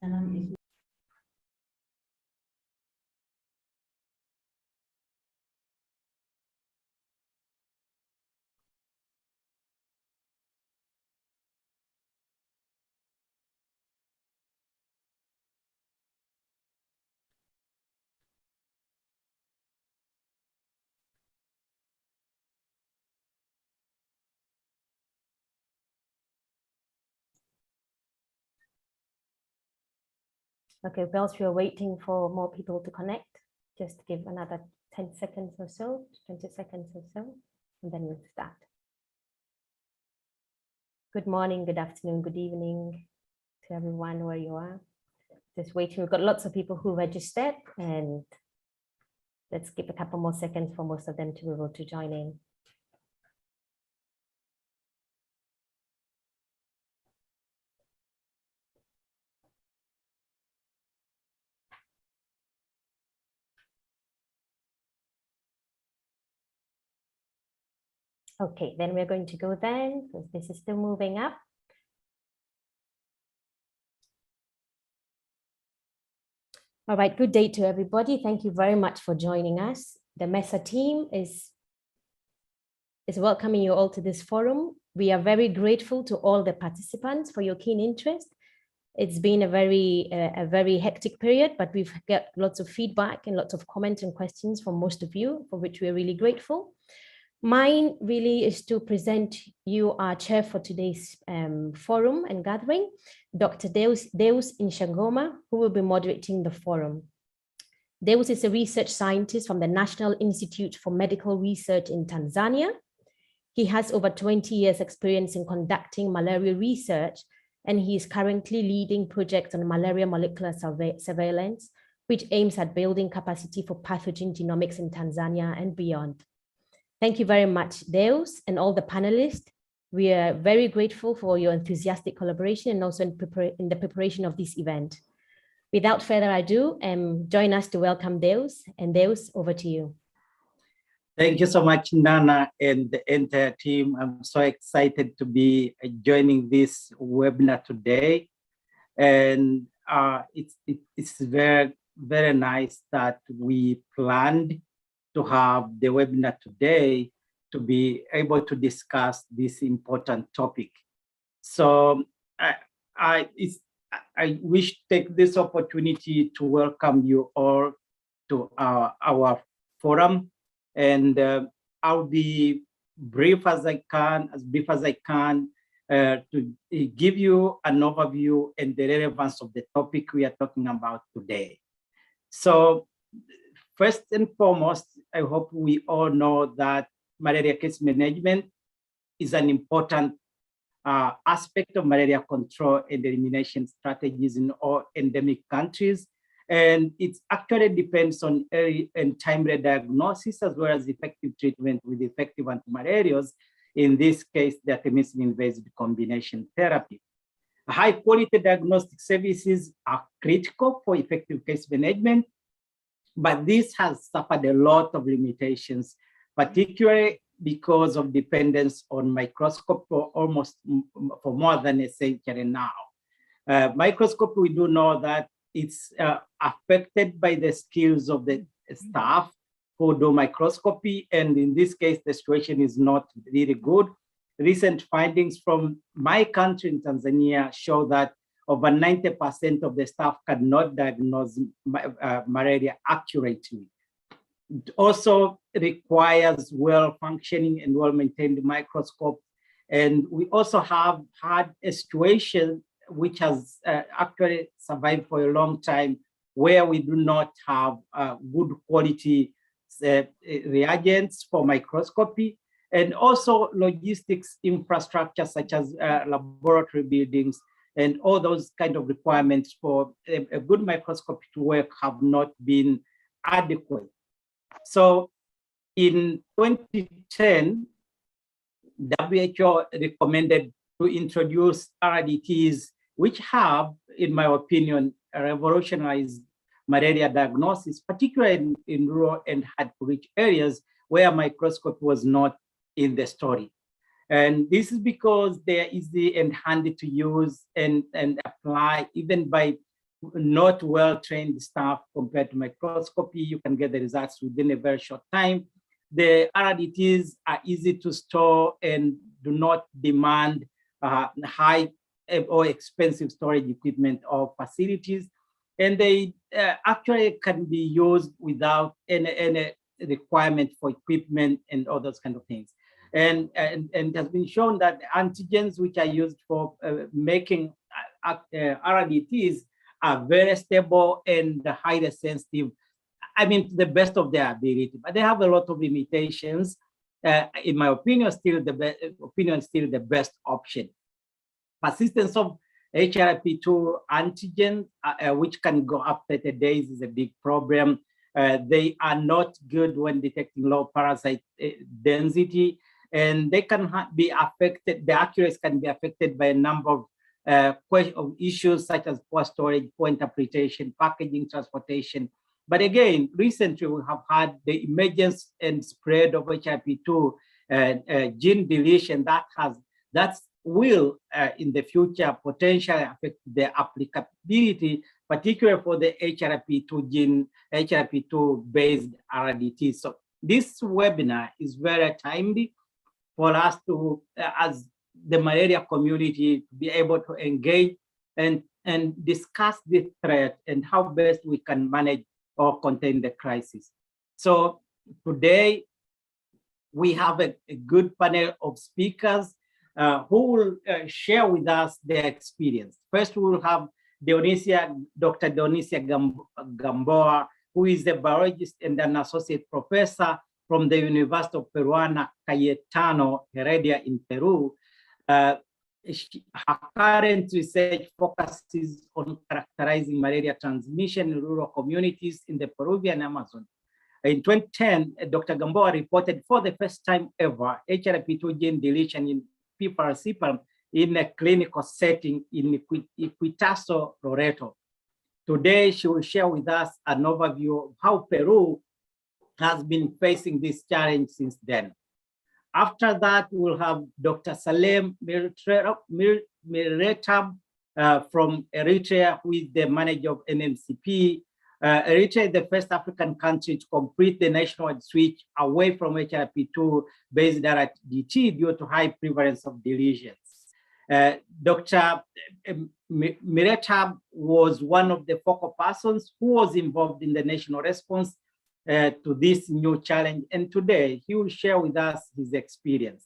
Selam is Okay, whilst we are waiting for more people to connect, just give another 10 seconds or so, 20 seconds or so, and then we'll start. Good morning, good afternoon, good evening to everyone where you are. Just waiting, we've got lots of people who registered, and let's give a couple more seconds for most of them to be able to join in. Okay, then we're going to go then, because this is still moving up. All right, good day to everybody. Thank you very much for joining us. The MESA team is welcoming you all to this forum. We are very grateful to all the participants for your keen interest. It's been a very hectic period, but we've got lots of feedback and lots of comments and questions from most of you, for which we're really grateful. Mine really is to present you our chair for today's forum and gathering, Dr. Deus Ishengoma, who will be moderating the forum. Deus is a research scientist from the National Institute for Medical Research in Tanzania. He has over 20 years experience in conducting malaria research, and he is currently leading projects on malaria molecular surveillance, which aims at building capacity for pathogen genomics in Tanzania and beyond. Thank you very much, Deus, and all the panelists. We are very grateful for your enthusiastic collaboration and also in the preparation of this event. Without further ado, join us to welcome Deus. And Deus, over to you. Thank you so much, Nana, and the entire team. I'm so excited to be joining this webinar today. And it's very, very nice that we planned to have the webinar today to be able to discuss this important topic. So I wish to take this opportunity to welcome you all to our forum. And I'll be brief as I can, to give you an overview and the relevance of the topic we are talking about today. So first and foremost, I hope we all know that malaria case management is an important aspect of malaria control and elimination strategies in all endemic countries. And it actually depends on early and timely diagnosis, as well as effective treatment with effective antimalarials, in this case, the artemisinin-based combination therapy. High quality diagnostic services are critical for effective case management, but this has suffered a lot of limitations, particularly because of dependence on microscope for more than a century now. Microscope, we do know that it's affected by the skills of the staff who do microscopy, and in this case, the situation is not really good. Recent findings from my country in Tanzania show that over 90% of the staff cannot diagnose malaria accurately. It also requires well-functioning and well-maintained microscope. And we also have had a situation which has actually survived for a long time, where we do not have good quality reagents for microscopy, and also logistics infrastructure such as laboratory buildings and all those kind of requirements for a good microscopy to work have not been adequate. So in 2010, WHO recommended to introduce RDTs, which have, in my opinion, revolutionized malaria diagnosis, particularly in rural and hard-to-reach areas where microscopy was not in the story. And this is because they are easy and handy to use and apply even by not well-trained staff compared to microscopy. You can get the results within a very short time. The RDTs are easy to store and do not demand high or expensive storage equipment or facilities. And they actually can be used without any requirement for equipment and all those kind of things. And it has been shown that the antigens which are used for making RDTs are very stable and highly sensitive. I mean, to the best of their ability, but they have a lot of limitations. In my opinion, still the best option. Persistence of HRP2 antigen, which can go up 30 days, is a big problem. They are not good when detecting low parasite density, and they can be affected, the accuracy can be affected by a number of issues such as poor storage, poor interpretation, packaging, transportation. But again, recently we have had the emergence and spread of HRP2 gene deletion that will in the future potentially affect the applicability, particularly for the HRP2 gene, HRP2 based RDT. So this webinar is very timely for us to, as the malaria community, to be able to engage and discuss the threat and how best we can manage or contain the crisis. So today we have a good panel of speakers who will share with us their experience. First, we will have Dionicia, Dr. Dionicia Gamboa, who is a biologist and an associate professor from the Universidad of Peruana, Cayetano, Heredia in Peru. Her current research focuses on characterizing malaria transmission in rural communities in the Peruvian Amazon. In 2010, Dr. Gamboa reported for the first time ever HRP2 gene deletion in P. falciparum in a clinical setting in Iquitos, Loreto. Today, she will share with us an overview of how Peru has been facing this challenge since then. After that, we'll have Dr. Selam Mihreteab from Eritrea, who is the manager of NMCP. Eritrea is the first African country to complete the nationwide switch away from HRP2-based RDT due to high prevalence of deletions. Dr. Mihreteab was one of the focal persons who was involved in the national response to this new challenge, and today he will share with us his experience.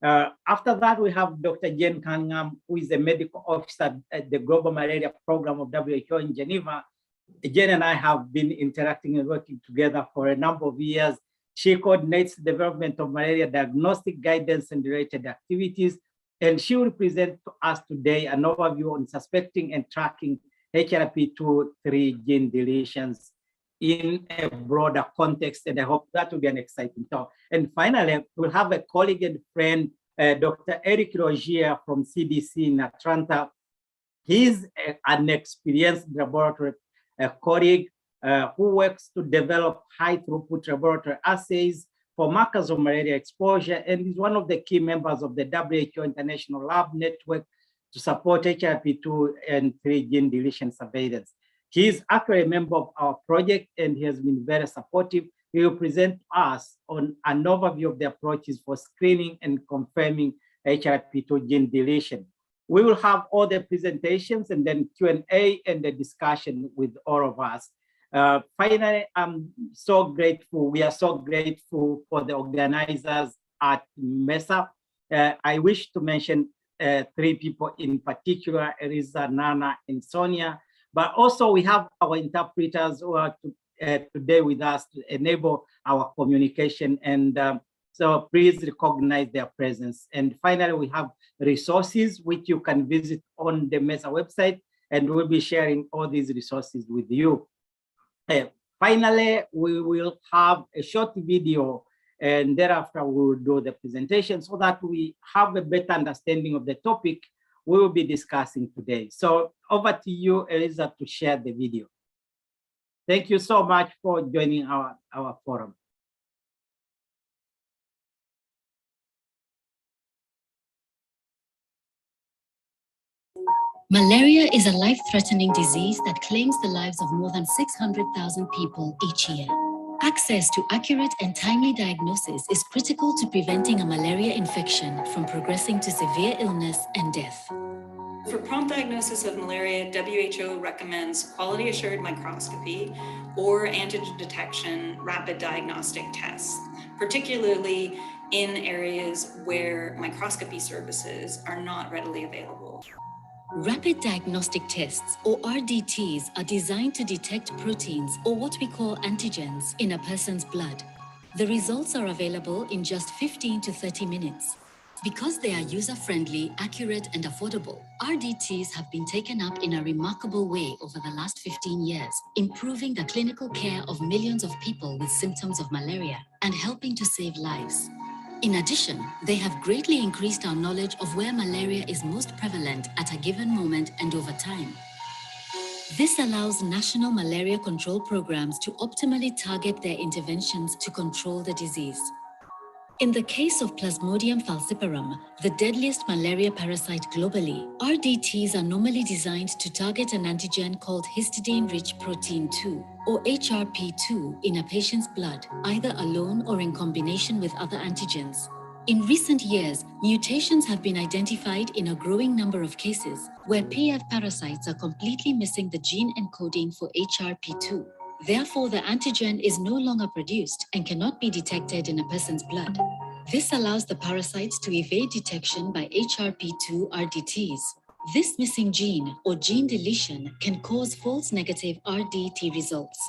After that, we have Dr. Jane Cunningham, who is a medical officer at the Global Malaria Program of WHO in Geneva. Jane and I have been interacting and working together for a number of years. She coordinates the development of malaria diagnostic guidance and related activities, and she will present to us today an overview on suspecting and tracking HRP2-3 gene deletions in a broader context, and I hope that will be an exciting talk. And finally, we'll have a colleague and friend, Dr. Eric Rogier from CDC in Atlanta. He's an experienced laboratory colleague who works to develop high-throughput laboratory assays for markers of malaria exposure, and is one of the key members of the WHO International Lab Network to support HRP2 and 3 gene deletion surveillance. He is actually a member of our project, and he has been very supportive. He will present us on an overview of the approaches for screening and confirming HRP2 gene deletion. We will have all the presentations and then Q&A and the discussion with all of us. Finally, I'm so grateful. We are so grateful for the organizers at MESA. I wish to mention 3 people in particular, Elisa, Nana, and Sonia. But also we have our interpreters who are today with us to enable our communication, and so please recognize their presence. And finally, we have resources which you can visit on the MESA website, and we'll be sharing all these resources with you. Finally, we will have a short video, and thereafter we will do the presentation so that we have a better understanding of the topic we will be discussing today. So over to you, Elisa, to share the video. Thank you so much for joining our forum. Malaria is a life-threatening disease that claims the lives of more than 600,000 people each year. Access to accurate and timely diagnosis is critical to preventing a malaria infection from progressing to severe illness and death. For prompt diagnosis of malaria, WHO recommends quality-assured microscopy or antigen detection rapid diagnostic tests, particularly in areas where microscopy services are not readily available. Rapid diagnostic tests, or RDTs, are designed to detect proteins, or what we call antigens, in a person's blood. The results are available in just 15 to 30 minutes. Because they are user-friendly, accurate, and affordable, RDTs have been taken up in a remarkable way over the last 15 years, improving the clinical care of millions of people with symptoms of malaria and helping to save lives. In addition, they have greatly increased our knowledge of where malaria is most prevalent at a given moment and over time. This allows national malaria control programs to optimally target their interventions to control the disease. In the case of Plasmodium falciparum, the deadliest malaria parasite globally, RDTs are normally designed to target an antigen called histidine-rich protein 2, or HRP2, in a patient's blood, either alone or in combination with other antigens. In recent years, mutations have been identified in a growing number of cases where PF parasites are completely missing the gene encoding for HRP2. Therefore, the antigen is no longer produced and cannot be detected in a person's blood. This allows the parasites to evade detection by HRP2-RDTs. This missing gene or gene deletion can cause false negative RDT results.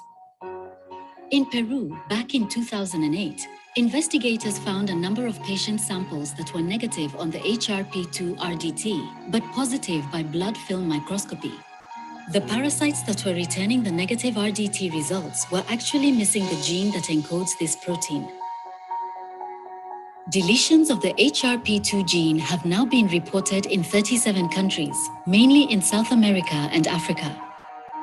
In Peru, back in 2008, investigators found a number of patient samples that were negative on the HRP2-RDT, but positive by blood film microscopy. The parasites that were returning the negative RDT results were actually missing the gene that encodes this protein. Deletions of the HRP2 gene have now been reported in 37 countries, mainly in South America and Africa.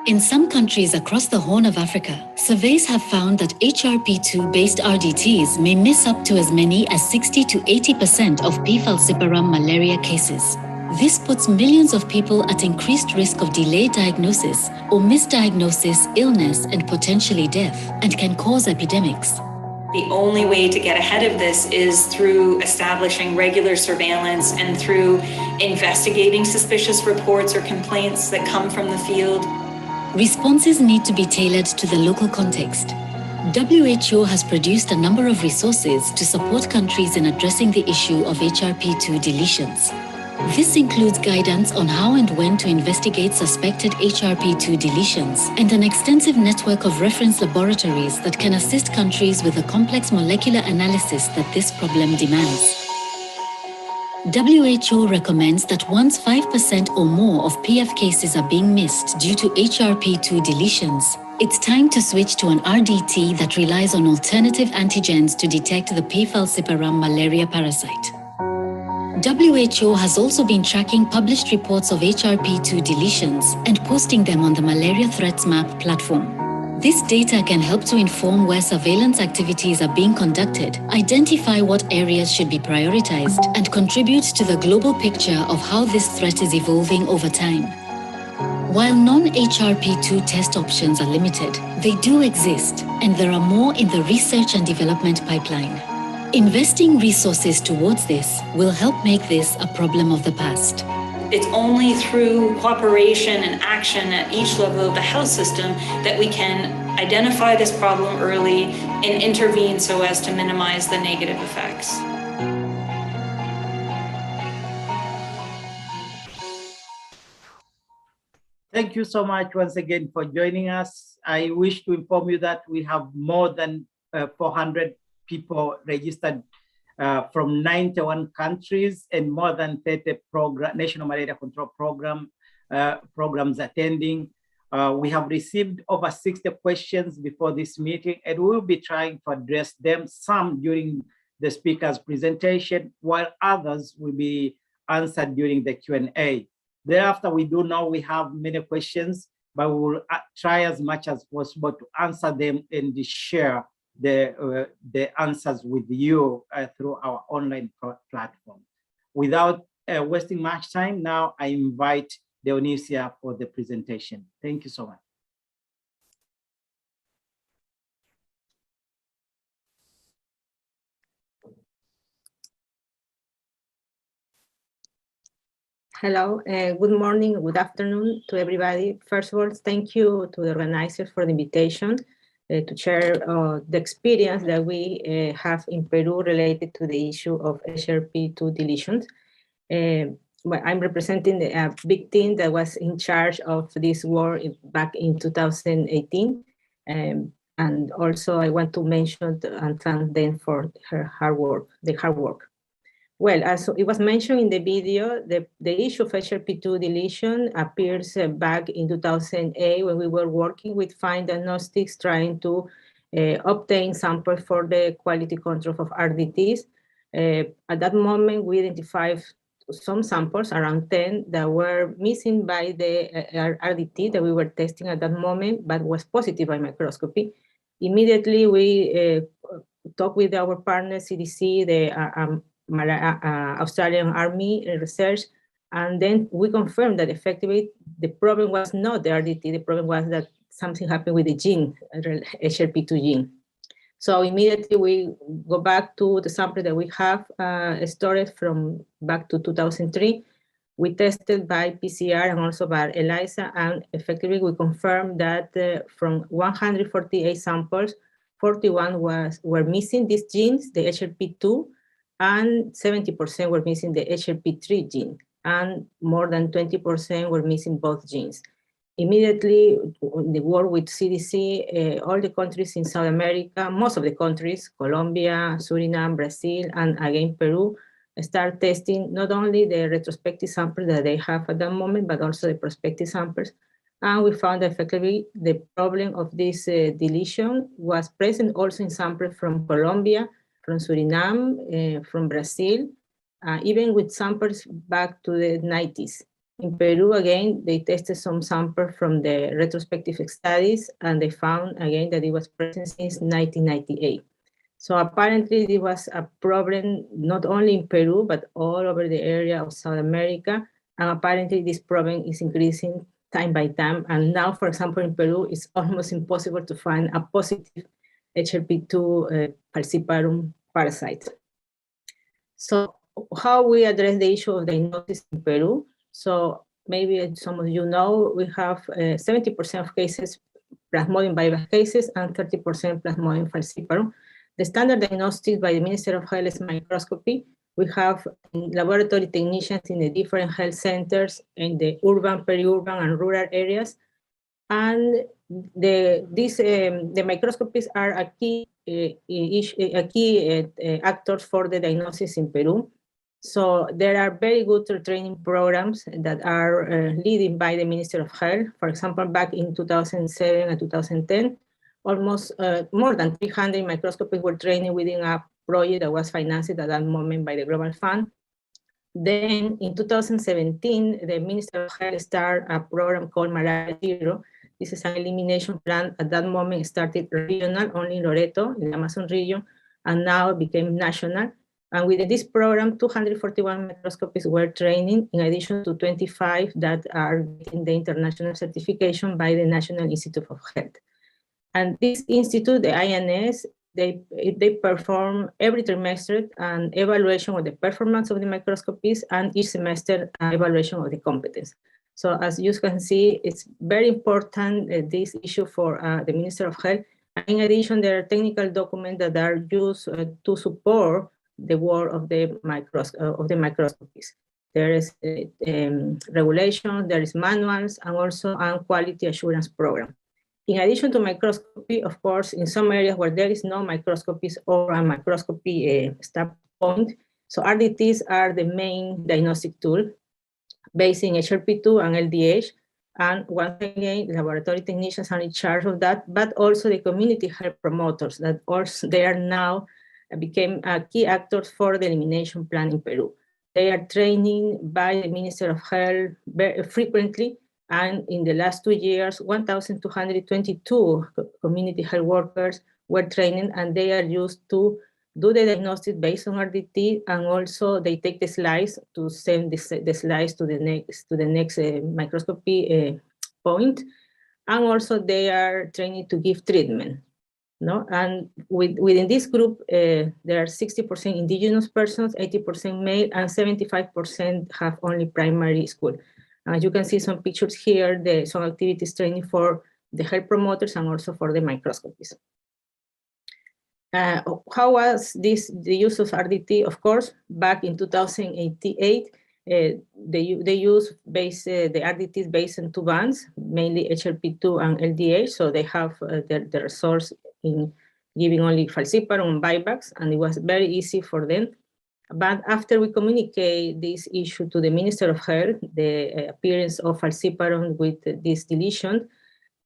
In some countries across the Horn of Africa, surveys have found that HRP2-based RDTs may miss up to as many as 60 to 80% of P. falciparum malaria cases. This puts millions of people at increased risk of delayed diagnosis or misdiagnosis, illness, and potentially death, and can cause epidemics. The only way to get ahead of this is through establishing regular surveillance and through investigating suspicious reports or complaints that come from the field. Responses need to be tailored to the local context. WHO has produced a number of resources to support countries in addressing the issue of HRP2 deletions. This includes guidance on how and when to investigate suspected HRP2 deletions and an extensive network of reference laboratories that can assist countries with the complex molecular analysis that this problem demands. WHO recommends that once 5% or more of PF cases are being missed due to HRP2 deletions, it's time to switch to an RDT that relies on alternative antigens to detect the P. falciparum malaria parasite. WHO has also been tracking published reports of HRP2 deletions and posting them on the Malaria Threat Maps platform. This data can help to inform where surveillance activities are being conducted, identify what areas should be prioritized, and contribute to the global picture of how this threat is evolving over time. While non-HRP2 test options are limited, they do exist, and there are more in the research and development pipeline. Investing resources towards this will help make this a problem of the past. It's only through cooperation and action at each level of the health system that we can identify this problem early and intervene so as to minimize the negative effects. Thank you so much once again for joining us. I wish to inform you that we have more than 400 people registered from 91 countries and more than 30 national malaria control programs attending. We have received over 60 questions before this meeting, and we will be trying to address them, some during the speaker's presentation, while others will be answered during the Q&A. Thereafter, we do know we have many questions, but we will try as much as possible to answer them and share the answers with you through our online platform. Without wasting much time, now I invite Dionicia for the presentation. Thank you so much. Hello, good morning, good afternoon to everybody. First of all, thank you to the organizers for the invitation to share the experience that we have in Peru related to the issue of HRP2 deletions. Well, I'm representing a big team that was in charge of this work back in 2018. And also I want to mention and thank them for her hard work. Well, as it was mentioned in the video, the issue of HRP2 deletion appears back in 2008 when we were working with fine diagnostics trying to obtain samples for the quality control of RDTs. At that moment, we identified some samples, around 10, that were missing by the RDT that we were testing at that moment, but was positive by microscopy. Immediately, we talked with our partner, CDC, the Australian Army Research, and then we confirmed that effectively the problem was not the RDT, the problem was that something happened with the gene, HRP2 gene. So immediately we go back to the sample that we have stored from back to 2003. We tested by PCR and also by ELISA, and effectively we confirmed that from 148 samples, 41 were missing these genes, the HRP2, and 70% were missing the HRP3 gene, and more than 20% were missing both genes. Immediately, the work with CDC, all the countries in South America, most of the countries, Colombia, Suriname, Brazil, and again Peru, start testing not only the retrospective samples that they have at that moment, but also the prospective samples. And we found that effectively the problem of this deletion was present also in samples from Colombia, from Suriname, from Brazil, even with samples back to the 90s. In Peru, again, they tested some samples from the retrospective studies, and they found, again, that it was present since 1998. So apparently, it was a problem not only in Peru, but all over the area of South America. And apparently, this problem is increasing time by time. And now, for example, in Peru, it's almost impossible to find a positive HRP2 falciparum parasite. So how we address the issue of diagnosis in Peru? So maybe some of you know, we have 70% of cases Plasmodium vivax cases and 30% Plasmodium falciparum. The standard diagnostics by the Ministry of Health is microscopy. We have laboratory technicians in the different health centers in the urban, peri-urban, and rural areas. And the microscopies are a key actors for the diagnosis in Peru. So there are very good training programs that are leading by the Ministry of Health. For example, back in 2007 and 2010, almost more than 300 microscopists were trained within a project that was financed at that moment by the Global Fund. Then in 2017, the Ministry of Health started a program called Malaria Zero. This is an elimination plan. At that moment, it started regional, only in Loreto, in the Amazon region, and now it became national. And within this program, 241 microscopists were training, in addition to 25 that are getting the international certification by the National Institute of Health. And this institute, the INS, they perform every trimester an evaluation of the performance of the microscopists, and each semester an evaluation of the competence. So as you can see, it's very important, this issue for the Minister of Health. In addition, there are technical documents that are used to support the work of the microscopists. There is regulation, there is manuals, and also a quality assurance program. In addition to microscopy, of course, in some areas where there is no microscopies or a microscopy start point, so RDTs are the main diagnostic tool based in HRP2 and LDH. And once again, laboratory technicians are in charge of that, but also the community health promoters that also they are now became key actors for the elimination plan in Peru. They are training by the Minister of Health very frequently, and in the last 2 years, 1,222 community health workers were training, and they are used to do the diagnosis based on RDT, and also they take the slides to send the slides to the next microscopy point, and also they are trained to give treatment. No, and within this group, there are 60% indigenous persons, 80% male, and 75% have only primary school. As you can see some pictures here, some activities training for the health promoters and also for the microscopists. How was the use of RDT? Of course, back in 2008, they use the RDTs based on two bands, mainly HRP2 and LDH, so they have the resource in giving only falciparum and vivax, and it was very easy for them. But after we communicate this issue to the Minister of Health, the appearance of falciparum with this deletion,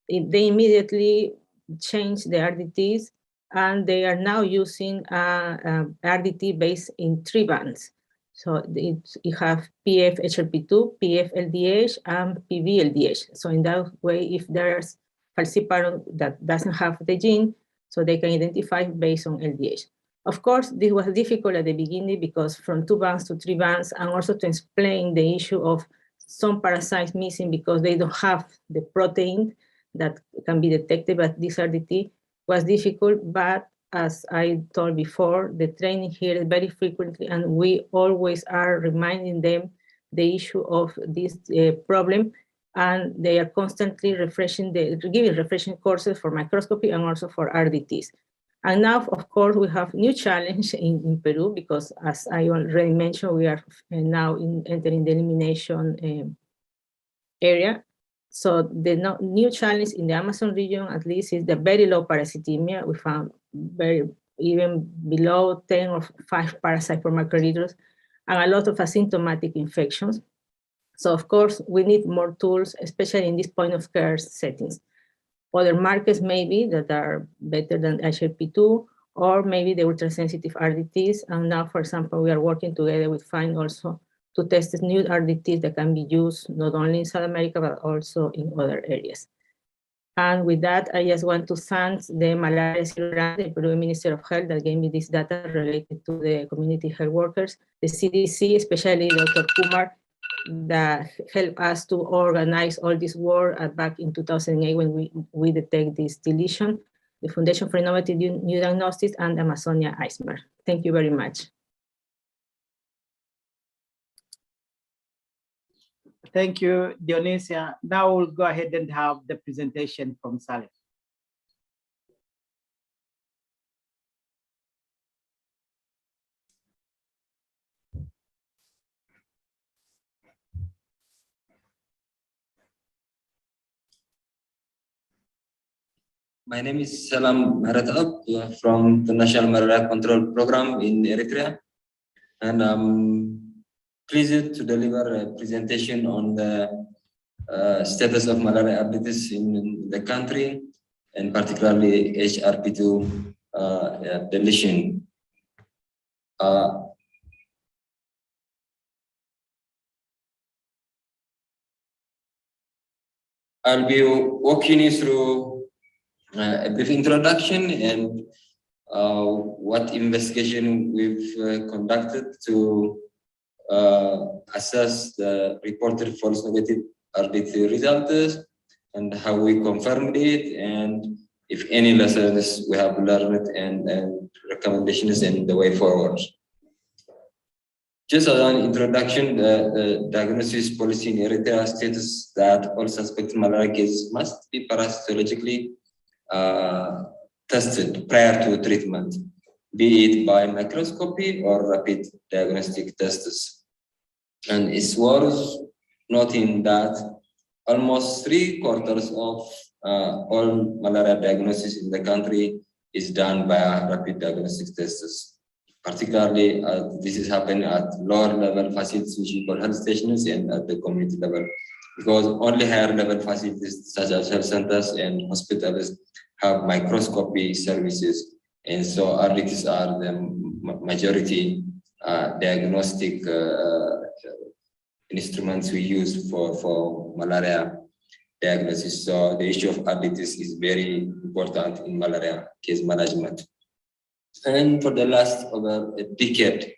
they immediately changed the RDTs, and they are now using RDT based in three bands. So you have PF HRP2, PF LDH, and PV LDH. So in that way, if there's falciparum that doesn't have the gene, so they can identify based on LDH. Of course, this was difficult at the beginning because from 2 bands to 3 bands, and also to explain the issue of some parasites missing because they don't have the protein that can be detected by this RDT was difficult. But as I told before, the training here is very frequently, and we always are reminding them the issue of this problem, and they are constantly giving refreshing courses for microscopy and also for RDTs. And now, of course, we have new challenge in Peru because, as I already mentioned, we are now entering the elimination area. So the new challenge in the Amazon region, at least, is the very low parasitemia. We found even below 10 or 5 parasites per microliters, and a lot of asymptomatic infections. So of course, we need more tools, especially in this point of care settings. Other markers maybe that are better than HRP2, or maybe the ultrasensitive RDTs. And now, for example, we are working together with FIND also to test new RDTs that can be used not only in South America, but also in other areas. And with that, I just want to thank the Malaria Grant, the Peruvian Minister of Health, that gave me this data related to the community health workers, the CDC, especially Dr. Kumar, that helped us to organize all this work back in 2008 when we detect this deletion, the Foundation for Innovative New Diagnostics, and Amazonia ICEMER. Thank you very much. Thank you, Dionicia. Now we'll go ahead and have the presentation from Selam. My name is Selam Mihreteab from the National Malaria Control Program in Eritrea, and I'm pleased to deliver a presentation on the status of malaria updates in the country, and particularly HRP2 deletion. I'll be walking you through a brief introduction and what investigation we've conducted to assess the reported false negative RDT results and how we confirmed it, and if any lessons we have learned and recommendations in the way forward. Just as an introduction, the diagnosis policy in Eritrea states that all suspected malaria cases must be parasitologically tested prior to treatment, be it by microscopy or rapid diagnostic tests. And it's worth noting that almost 3/4 of all malaria diagnosis in the country is done by rapid diagnostic tests. Particularly, this is happening at lower level facilities, which we call health stations, and at the community level, because only higher level facilities such as health centers and hospitals have microscopy services, and so RDTs are the majority diagnostic instruments we use for malaria diagnosis. So the issue of RDTs is very important in malaria case management. And for the last over a decade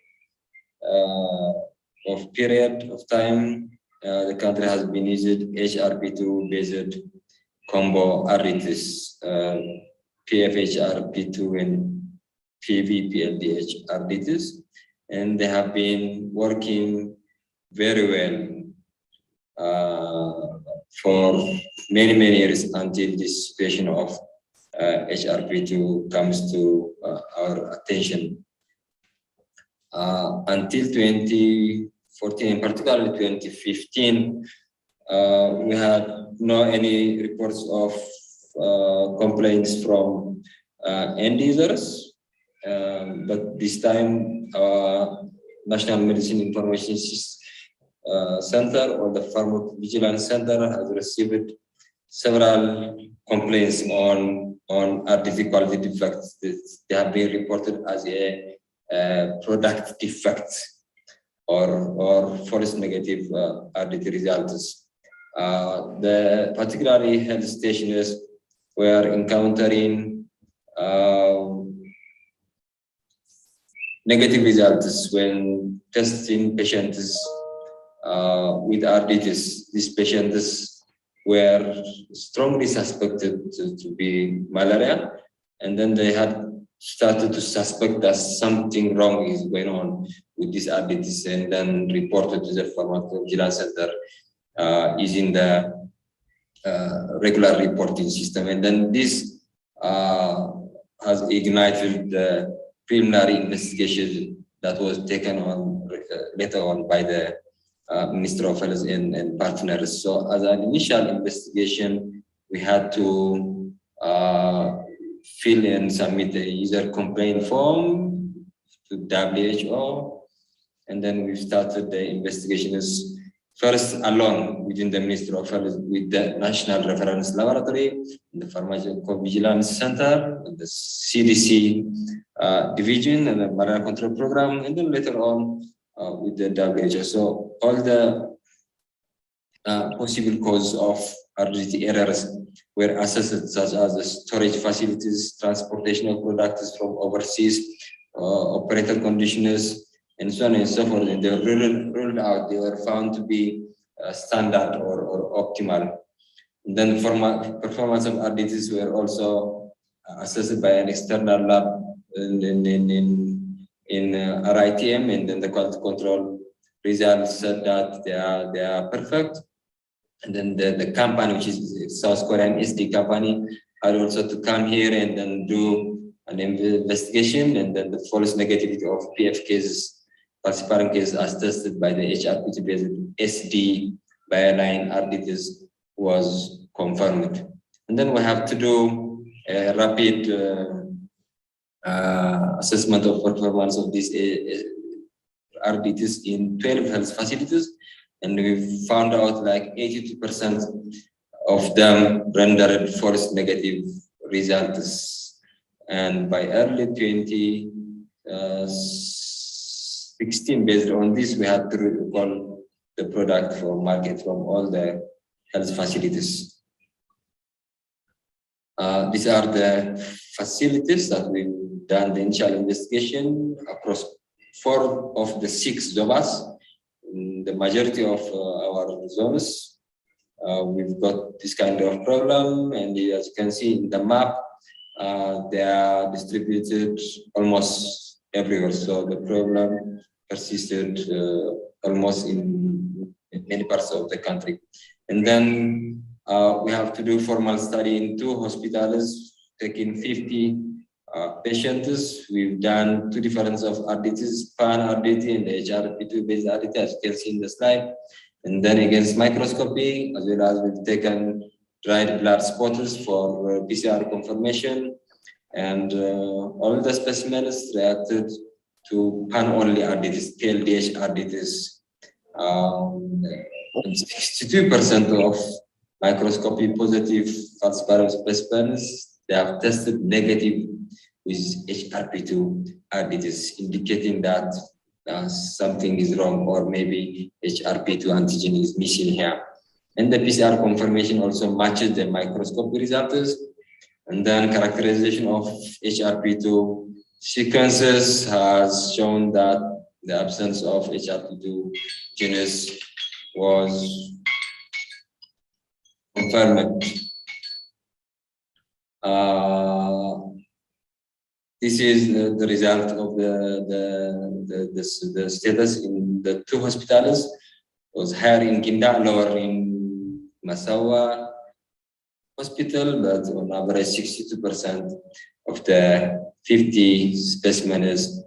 of period of time, the country has been using HRP2 based combo RDTs, PFHRP2 and PVPLDH RDTs, and they have been working very well for many years until this situation of HRP2 comes to our attention. Until 2014, and particularly 2015, we had no any reports of complaints from end users, but this time National Medicine Information Center or the Pharmacovigilance Center has received several complaints on RDT quality defects. They have been reported as a product defect or false negative RDT results. The particularly health stations were encountering negative results when testing patients with RDTs. These patients were strongly suspected to be malaria, and then they had started to suspect that something wrong is going on with these RDTs, and then reported to the Pharmacovigilance Center using the regular reporting system. And then this has ignited the preliminary investigation that was taken on later on by the Minister of Health and partners. So as an initial investigation, we had to fill and submit a user complaint form to WHO, and then we started the investigations first alone within the Ministry of Health with the National Reference Laboratory, the Pharmacovigilance Center, the CDC division, and the Malaria Control Program, and then later on with the WHO. So all the possible causes of RDT errors were assessed, such as the storage facilities, transportation of products from overseas, operator conditions, and so on and so forth. And they were ruled out. They were found to be standard or optimal. And then performance of RDTs were also assessed by an external lab in RITM, and then the quality control results said that they are perfect. And then the company, which is South Korean SD company, had also to come here and then do an investigation, and then the false negativity of PF cases, falsified cases, as tested by the HRP2-based SD bioline RDTs was confirmed. And then we have to do a rapid assessment of performance of these RDTs in 12 health facilities, and we found out like 82% of them rendered false negative results. And by early 2016, based on this, we had to recall the product for market from all the health facilities. These are the facilities that we've done the initial investigation across 4 of the 6 zonas. In the majority of our zones, we've got this kind of problem, and as you can see in the map, they are distributed almost everywhere. So the problem persisted almost in many parts of the country. And then we have to do formal study in 2 hospitals, taking 50 patients. We've done 2 different of RDTs, PAN-RDT and the HRP2-based RDT, as you can see in the slide. And then against microscopy, as well as we've taken dried blood spotters for PCR confirmation. And all the specimens reacted to PAN-only RDTs, PLDH RDTs. 62% of microscopy positive falciparum specimens, they have tested negative with HRP2 RDTs, indicating that something is wrong, or maybe HRP2 antigen is missing here. And the PCR confirmation also matches the microscopy results. And then characterization of HRP2 Sequences has shown that the absence of HRP2 genus was confirmed. This is the result of the status in the two hospitals. It was higher in Kinda, lower in Massawa hospital, but on average 62% of the 50 specimens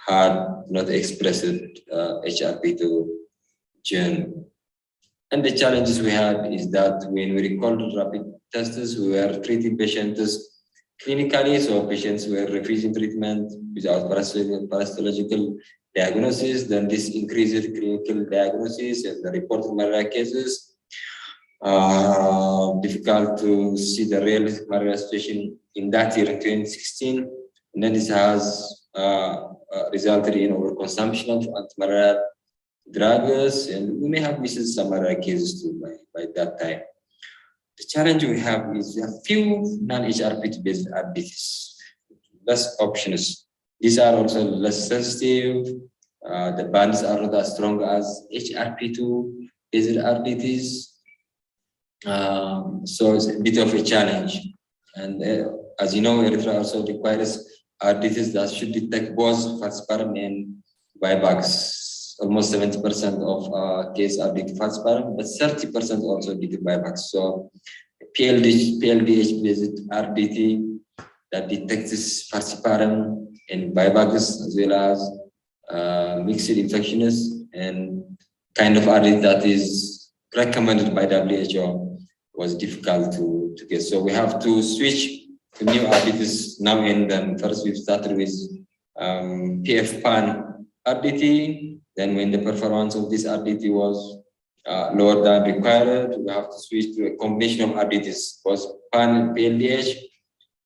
had not expressed HRP2 gene. And the challenges we had is that when we recorded rapid tests, we were treating patients clinically, so patients were refusing treatment without parasitological diagnosis. Then this increases clinical diagnosis and the reported malaria cases. Difficult to see the real malaria situation in that year in 2016. And then this has resulted in overconsumption of anti-malaria drugs, and we may have missed some malaria cases too by that time. The challenge we have is a few non-HRP2 based RDTs, less options. These are also less sensitive. The bands are not as strong as HRP2 based RDTs. So it's a bit of a challenge. And as you know, Eritrea also requires RDTs that should detect both falciparum and vivax. Almost 70% of cases are due to falciparum, but 30% also due to vivax. So PLDH-based RDT that detects falciparum and vivax, as well as mixed infectionists, and kind of RDT that is recommended by WHO was difficult to get. So we have to switch to new RDTs now and then. First, we've started with PF-PAN RDT. Then when the performance of this RDT was lower than required, we have to switch to a combination of RDTs, both PAN and PLDH.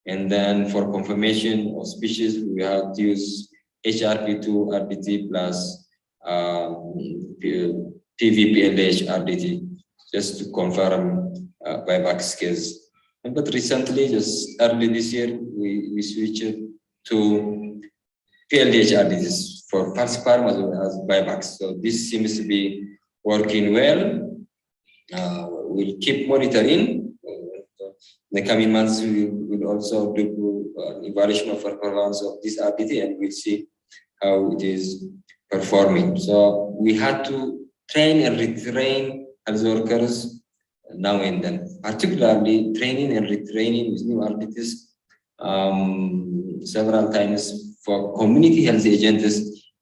And then for confirmation of species, we have to use HRP2-RDT plus PV-PLDH RDT, just to confirm vivax case. But recently, just early this year, we switched to PLDH RDTs for falciparum as well as vivax. So this seems to be working well. We'll keep monitoring. In the coming months, we will also do an evaluation of performance of this RDT, and we'll see how it is performing. So we had to train and retrain health workers now and then, particularly training and retraining with new RDTs several times for community health agents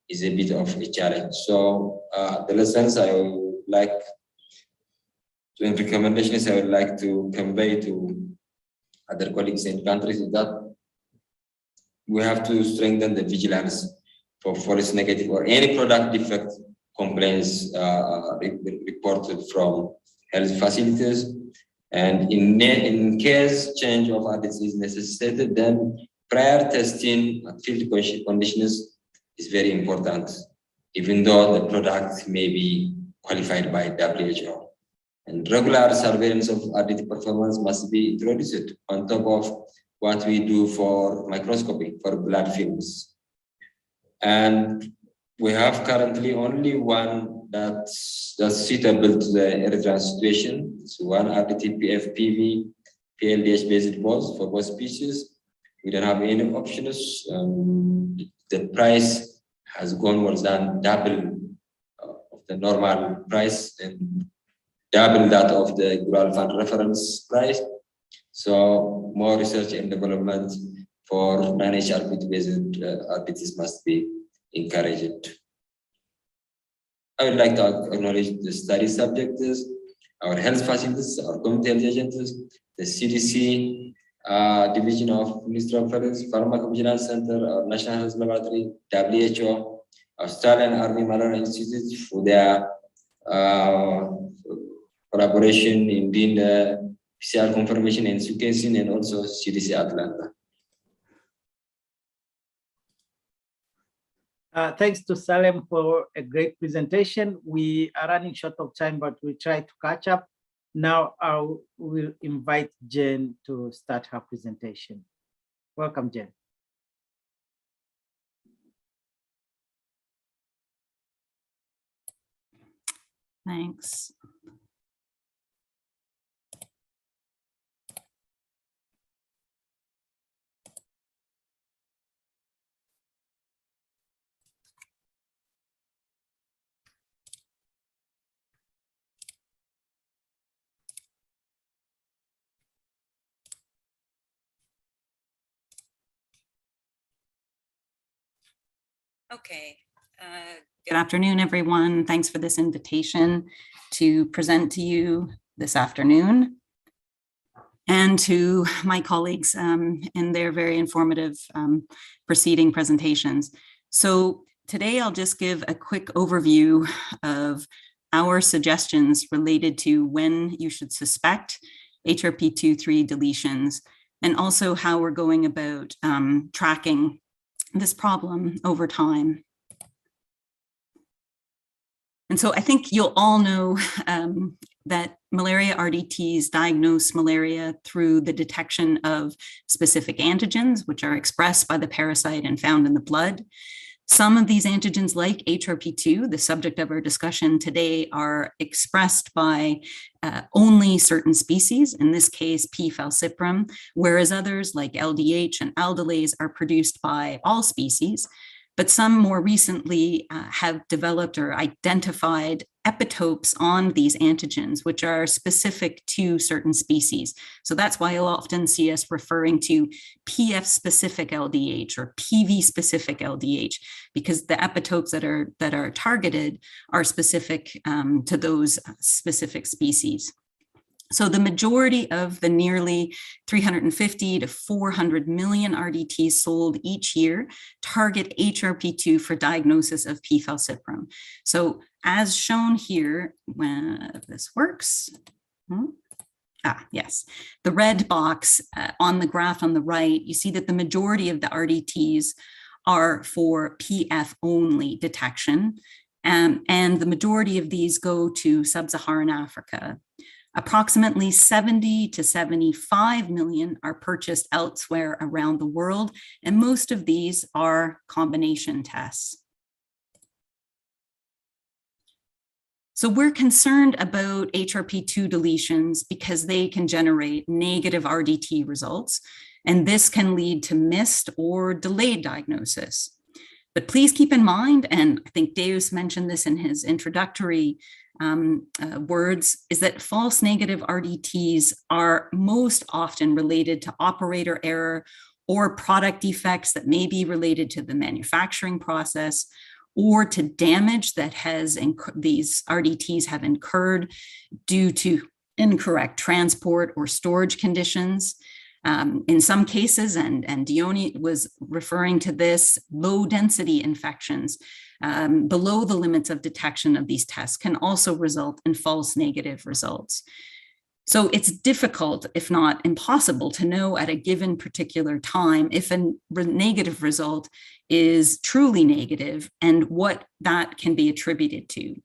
is a bit of a challenge. So the lessons I would like to, and recommendations I would like to convey to other colleagues in countries is that we have to strengthen the vigilance for false negative or any product defect complaints reported from health facilities. And in case change of RDTs is necessitated, then prior testing at field conditions is very important, even though the product may be qualified by WHO. And regular surveillance of RDT performance must be introduced on top of what we do for microscopy, for blood films. And we have currently only one that's suitable to the Eritrean situation. It's one RDT PFPV PLDH based both for both species. We don't have any options. The price has gone more than double of the normal price and double that of the Global Fund reference price. So more research and development for non-HRP2 based RDTs must be encouraged. I would like to acknowledge the study subjects, our health facilities, our community health agents, the CDC, Division of Ministry of Health, Pharmacovigilance Center, our National Health Laboratory, WHO, Australian Army Malaria Institute for their collaboration in doing the PCR confirmation and sequencing, and also CDC Atlanta. Thanks to Selam for a great presentation. We are running short of time, but we try to catch up. Now I will invite Jen to start her presentation. Welcome, Jen. Thanks. Okay. Good afternoon, everyone. Thanks for this invitation to present to you this afternoon, and to my colleagues in their very informative preceding presentations. So today I'll just give a quick overview of our suggestions related to when you should suspect HRP2-3 deletions, and also how we're going about tracking this problem over time. And so I think you'll all know that malaria RDTs diagnose malaria through the detection of specific antigens, which are expressed by the parasite and found in the blood. Some of these antigens, like HRP2, the subject of our discussion today, are expressed by only certain species, in this case, P. falciparum, whereas others like LDH and aldolase are produced by all species. But some more recently have developed or identified epitopes on these antigens, which are specific to certain species. So that's why you'll often see us referring to PF-specific LDH or PV-specific LDH, because the epitopes that are targeted are specific to those specific species. So the majority of the nearly 350 to 400 million RDTs sold each year target HRP2 for diagnosis of P. falciparum. So as shown here, when this works, yes, the red box on the graph on the right, you see that the majority of the RDTs are for PF only detection, and the majority of these go to sub-Saharan Africa. Approximately 70 to 75 million are purchased elsewhere around the world, and most of these are combination tests. So we're concerned about HRP2 deletions because they can generate negative RDT results, and this can lead to missed or delayed diagnosis. But please keep in mind, and I think Deus mentioned this in his introductory words, is that false negative RDTs are most often related to operator error or product defects that may be related to the manufacturing process, or to damage that these RDTs have incurred due to incorrect transport or storage conditions. In some cases, and Dionicia was referring to this, low density infections below the limits of detection of these tests can also result in false negative results. So it's difficult, if not impossible, to know at a given particular time if a negative result is truly negative and what that can be attributed to.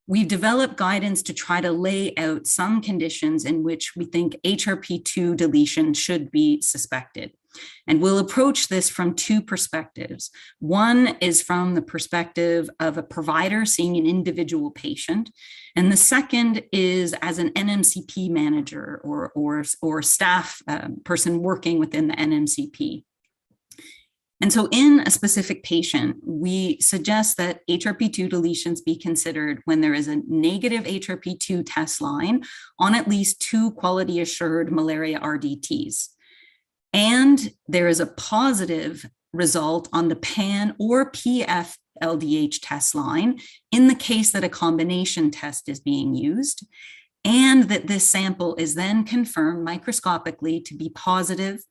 We've developed guidance to try to lay out some conditions in which we think HRP2 deletion should be suspected. And we'll approach this from two perspectives. One is from the perspective of a provider seeing an individual patient. And the second is as an NMCP manager or staff person working within the NMCP. And so in a specific patient, we suggest that HRP2 deletions be considered when there is a negative HRP2 test line on at least 2 quality assured malaria RDTs. And there is a positive result on the PAN or PF LDH test line in the case that a combination test is being used, and that this sample is then confirmed microscopically to be positive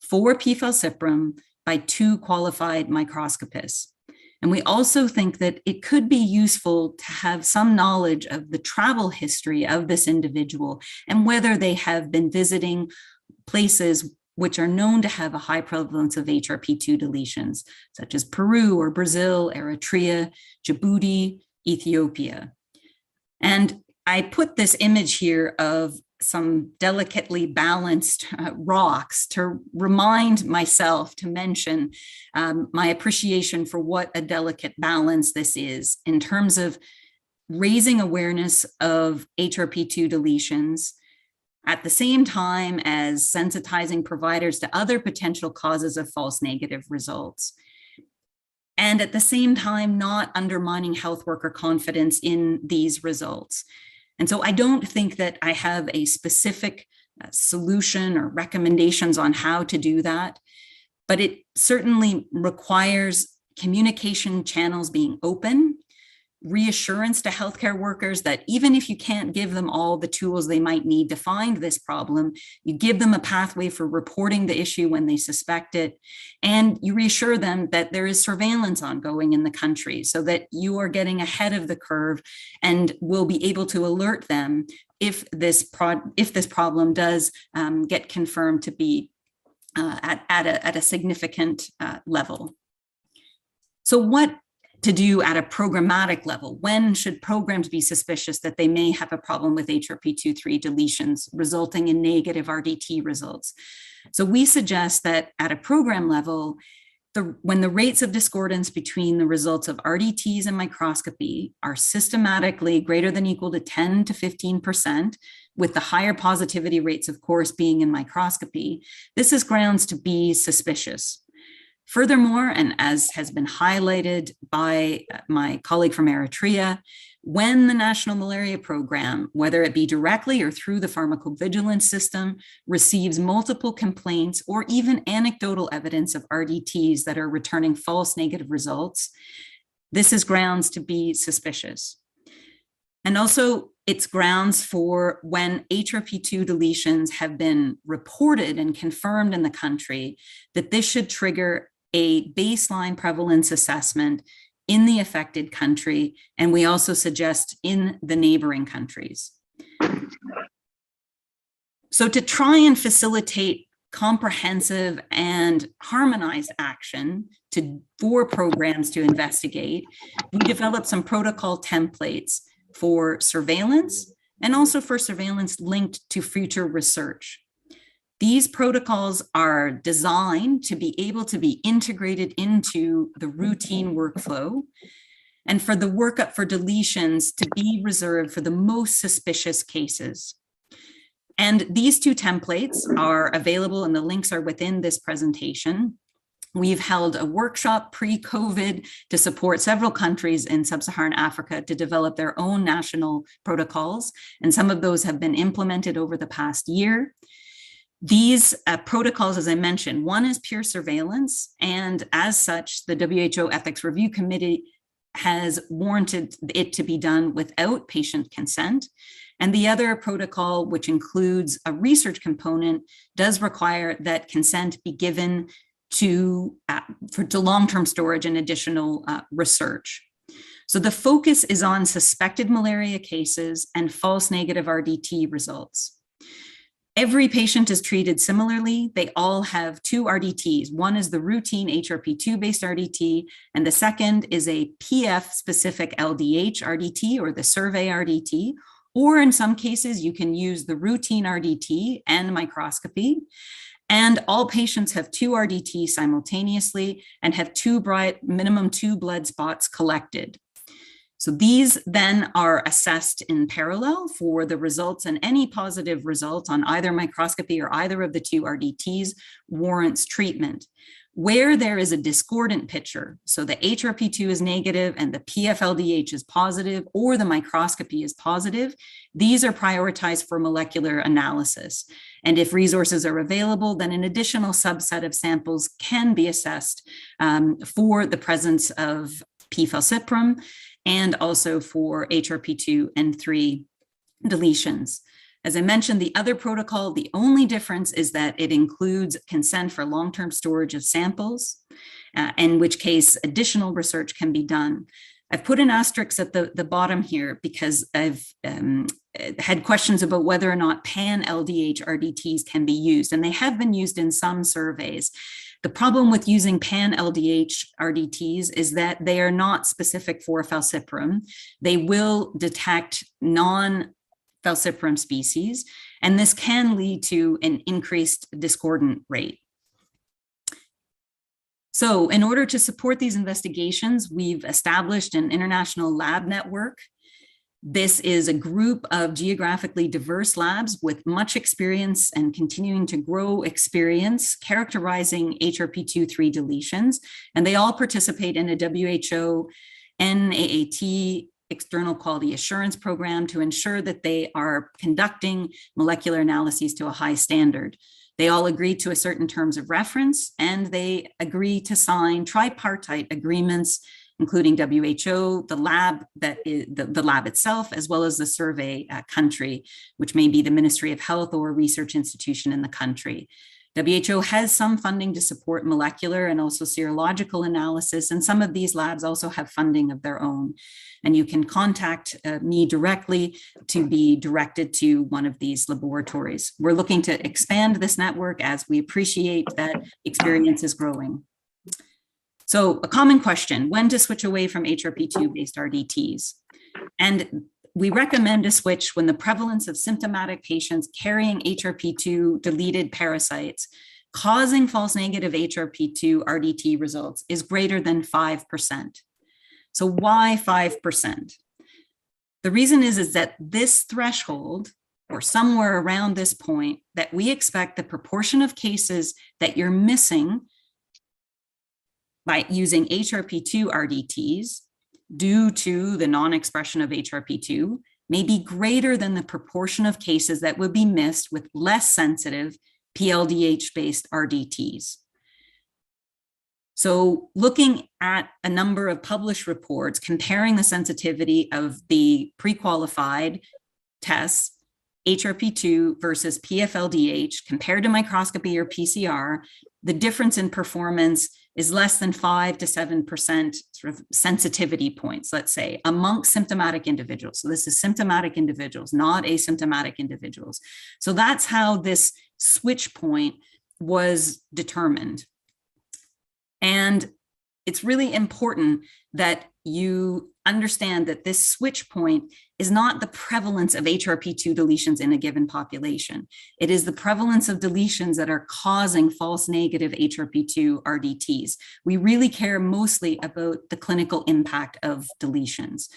for P. falciparum by 2 qualified microscopists. And we also think that it could be useful to have some knowledge of the travel history of this individual and whether they have been visiting places which are known to have a high prevalence of HRP2 deletions, such as Peru or Brazil, Eritrea, Djibouti, Ethiopia. And I put this image here of some delicately balanced rocks to remind myself to mention my appreciation for what a delicate balance this is in terms of raising awareness of HRP2 deletions at the same time as sensitizing providers to other potential causes of false negative results. And at the same time, not undermining health worker confidence in these results. And so I don't think that I have a specific solution or recommendations on how to do that, but it certainly requires communication channels being open, reassurance to healthcare workers that even if you can't give them all the tools they might need to find this problem, you give them a pathway for reporting the issue when they suspect it, and you reassure them that there is surveillance ongoing in the country so that you are getting ahead of the curve and will be able to alert them if this problem does get confirmed to be at a significant level. So what to do at a programmatic level? When should programs be suspicious that they may have a problem with HRP2-3 deletions resulting in negative RDT results? So we suggest that at a program level, when the rates of discordance between the results of RDTs and microscopy are systematically greater than equal to 10 to 15%, with the higher positivity rates, of course, being in microscopy, this is grounds to be suspicious. Furthermore, and as has been highlighted by my colleague from Eritrea, when the National Malaria Program, whether it be directly or through the pharmacovigilance system, receives multiple complaints or even anecdotal evidence of RDTs that are returning false negative results, this is grounds to be suspicious. And also, it's grounds for when HRP2 deletions have been reported and confirmed in the country, that this should trigger a baseline prevalence assessment in the affected country, and we also suggest in the neighboring countries. So to try and facilitate comprehensive and harmonized action for programs to investigate, we developed some protocol templates for surveillance and also for surveillance linked to future research. These protocols are designed to be able to be integrated into the routine workflow and for the workup for deletions to be reserved for the most suspicious cases. And these two templates are available and the links are within this presentation. We've held a workshop pre-COVID to support several countries in sub-Saharan Africa to develop their own national protocols, and some of those have been implemented over the past year. These protocols, as I mentioned, one is pure surveillance, and as such, the WHO Ethics Review Committee has warranted it to be done without patient consent. And the other protocol, which includes a research component, does require that consent be given to long-term storage and additional research. So the focus is on suspected malaria cases and false negative RDT results. Every patient is treated similarly. They all have two RDTs. One is the routine HRP2-based RDT, and the second is a PF-specific LDH RDT or the survey RDT, or in some cases, you can use the routine RDT and microscopy. And all patients have two RDTs simultaneously and have minimum two blood spots collected. So these then are assessed in parallel for the results, and any positive result on either microscopy or either of the two RDTs warrants treatment. Where there is a discordant picture, so the HRP2 is negative and the PFLDH is positive, or the microscopy is positive, these are prioritized for molecular analysis. And if resources are available, then an additional subset of samples can be assessed for the presence of P. falciparum and also for HRP2 and 3 deletions. As I mentioned, the other protocol, the only difference is that it includes consent for long-term storage of samples, in which case additional research can be done. I've put an asterisk at the bottom here because I've had questions about whether or not pan-LDH RDTs can be used, and they have been used in some surveys. The problem with using pan-LDH RDTs is that they are not specific for falciparum. They will detect non-falciparum species, and this can lead to an increased discordant rate. So in order to support these investigations, we've established an international lab network. This is a group of geographically diverse labs with much experience and continuing to grow experience characterizing HRP2-3 deletions, and they all participate in a WHO NAAT external quality assurance program to ensure that they are conducting molecular analyses to a high standard. They all agree to a certain terms of reference, and they agree to sign tripartite agreements, including WHO, the lab the lab itself, as well as the survey country, which may be the Ministry of Health or a research institution in the country. WHO has some funding to support molecular and also serological analysis, and some of these labs also have funding of their own. And you can contact me directly to be directed to one of these laboratories. We're looking to expand this network as we appreciate that experience is growing. So a common question, when to switch away from HRP2-based RDTs? And we recommend a switch when the prevalence of symptomatic patients carrying HRP2 deleted parasites causing false negative HRP2 RDT results is greater than 5%. So why 5%? The reason is that this threshold, or somewhere around this point, that we expect the proportion of cases that you're missing by using HRP2-RDTs due to the non-expression of HRP2 may be greater than the proportion of cases that would be missed with less sensitive PLDH-based RDTs. So looking at a number of published reports comparing the sensitivity of the pre-qualified tests, HRP2 versus PFLDH compared to microscopy or PCR, the difference in performance is less than 5 to 7% sort of sensitivity points, let's say, amongst symptomatic individuals. So this is symptomatic individuals, not asymptomatic individuals. So that's how this switch point was determined. And it's really important that you understand that this switch point is not the prevalence of HRP2 deletions in a given population. It is the prevalence of deletions that are causing false negative HRP2 RDTs. We really care mostly about the clinical impact of deletions.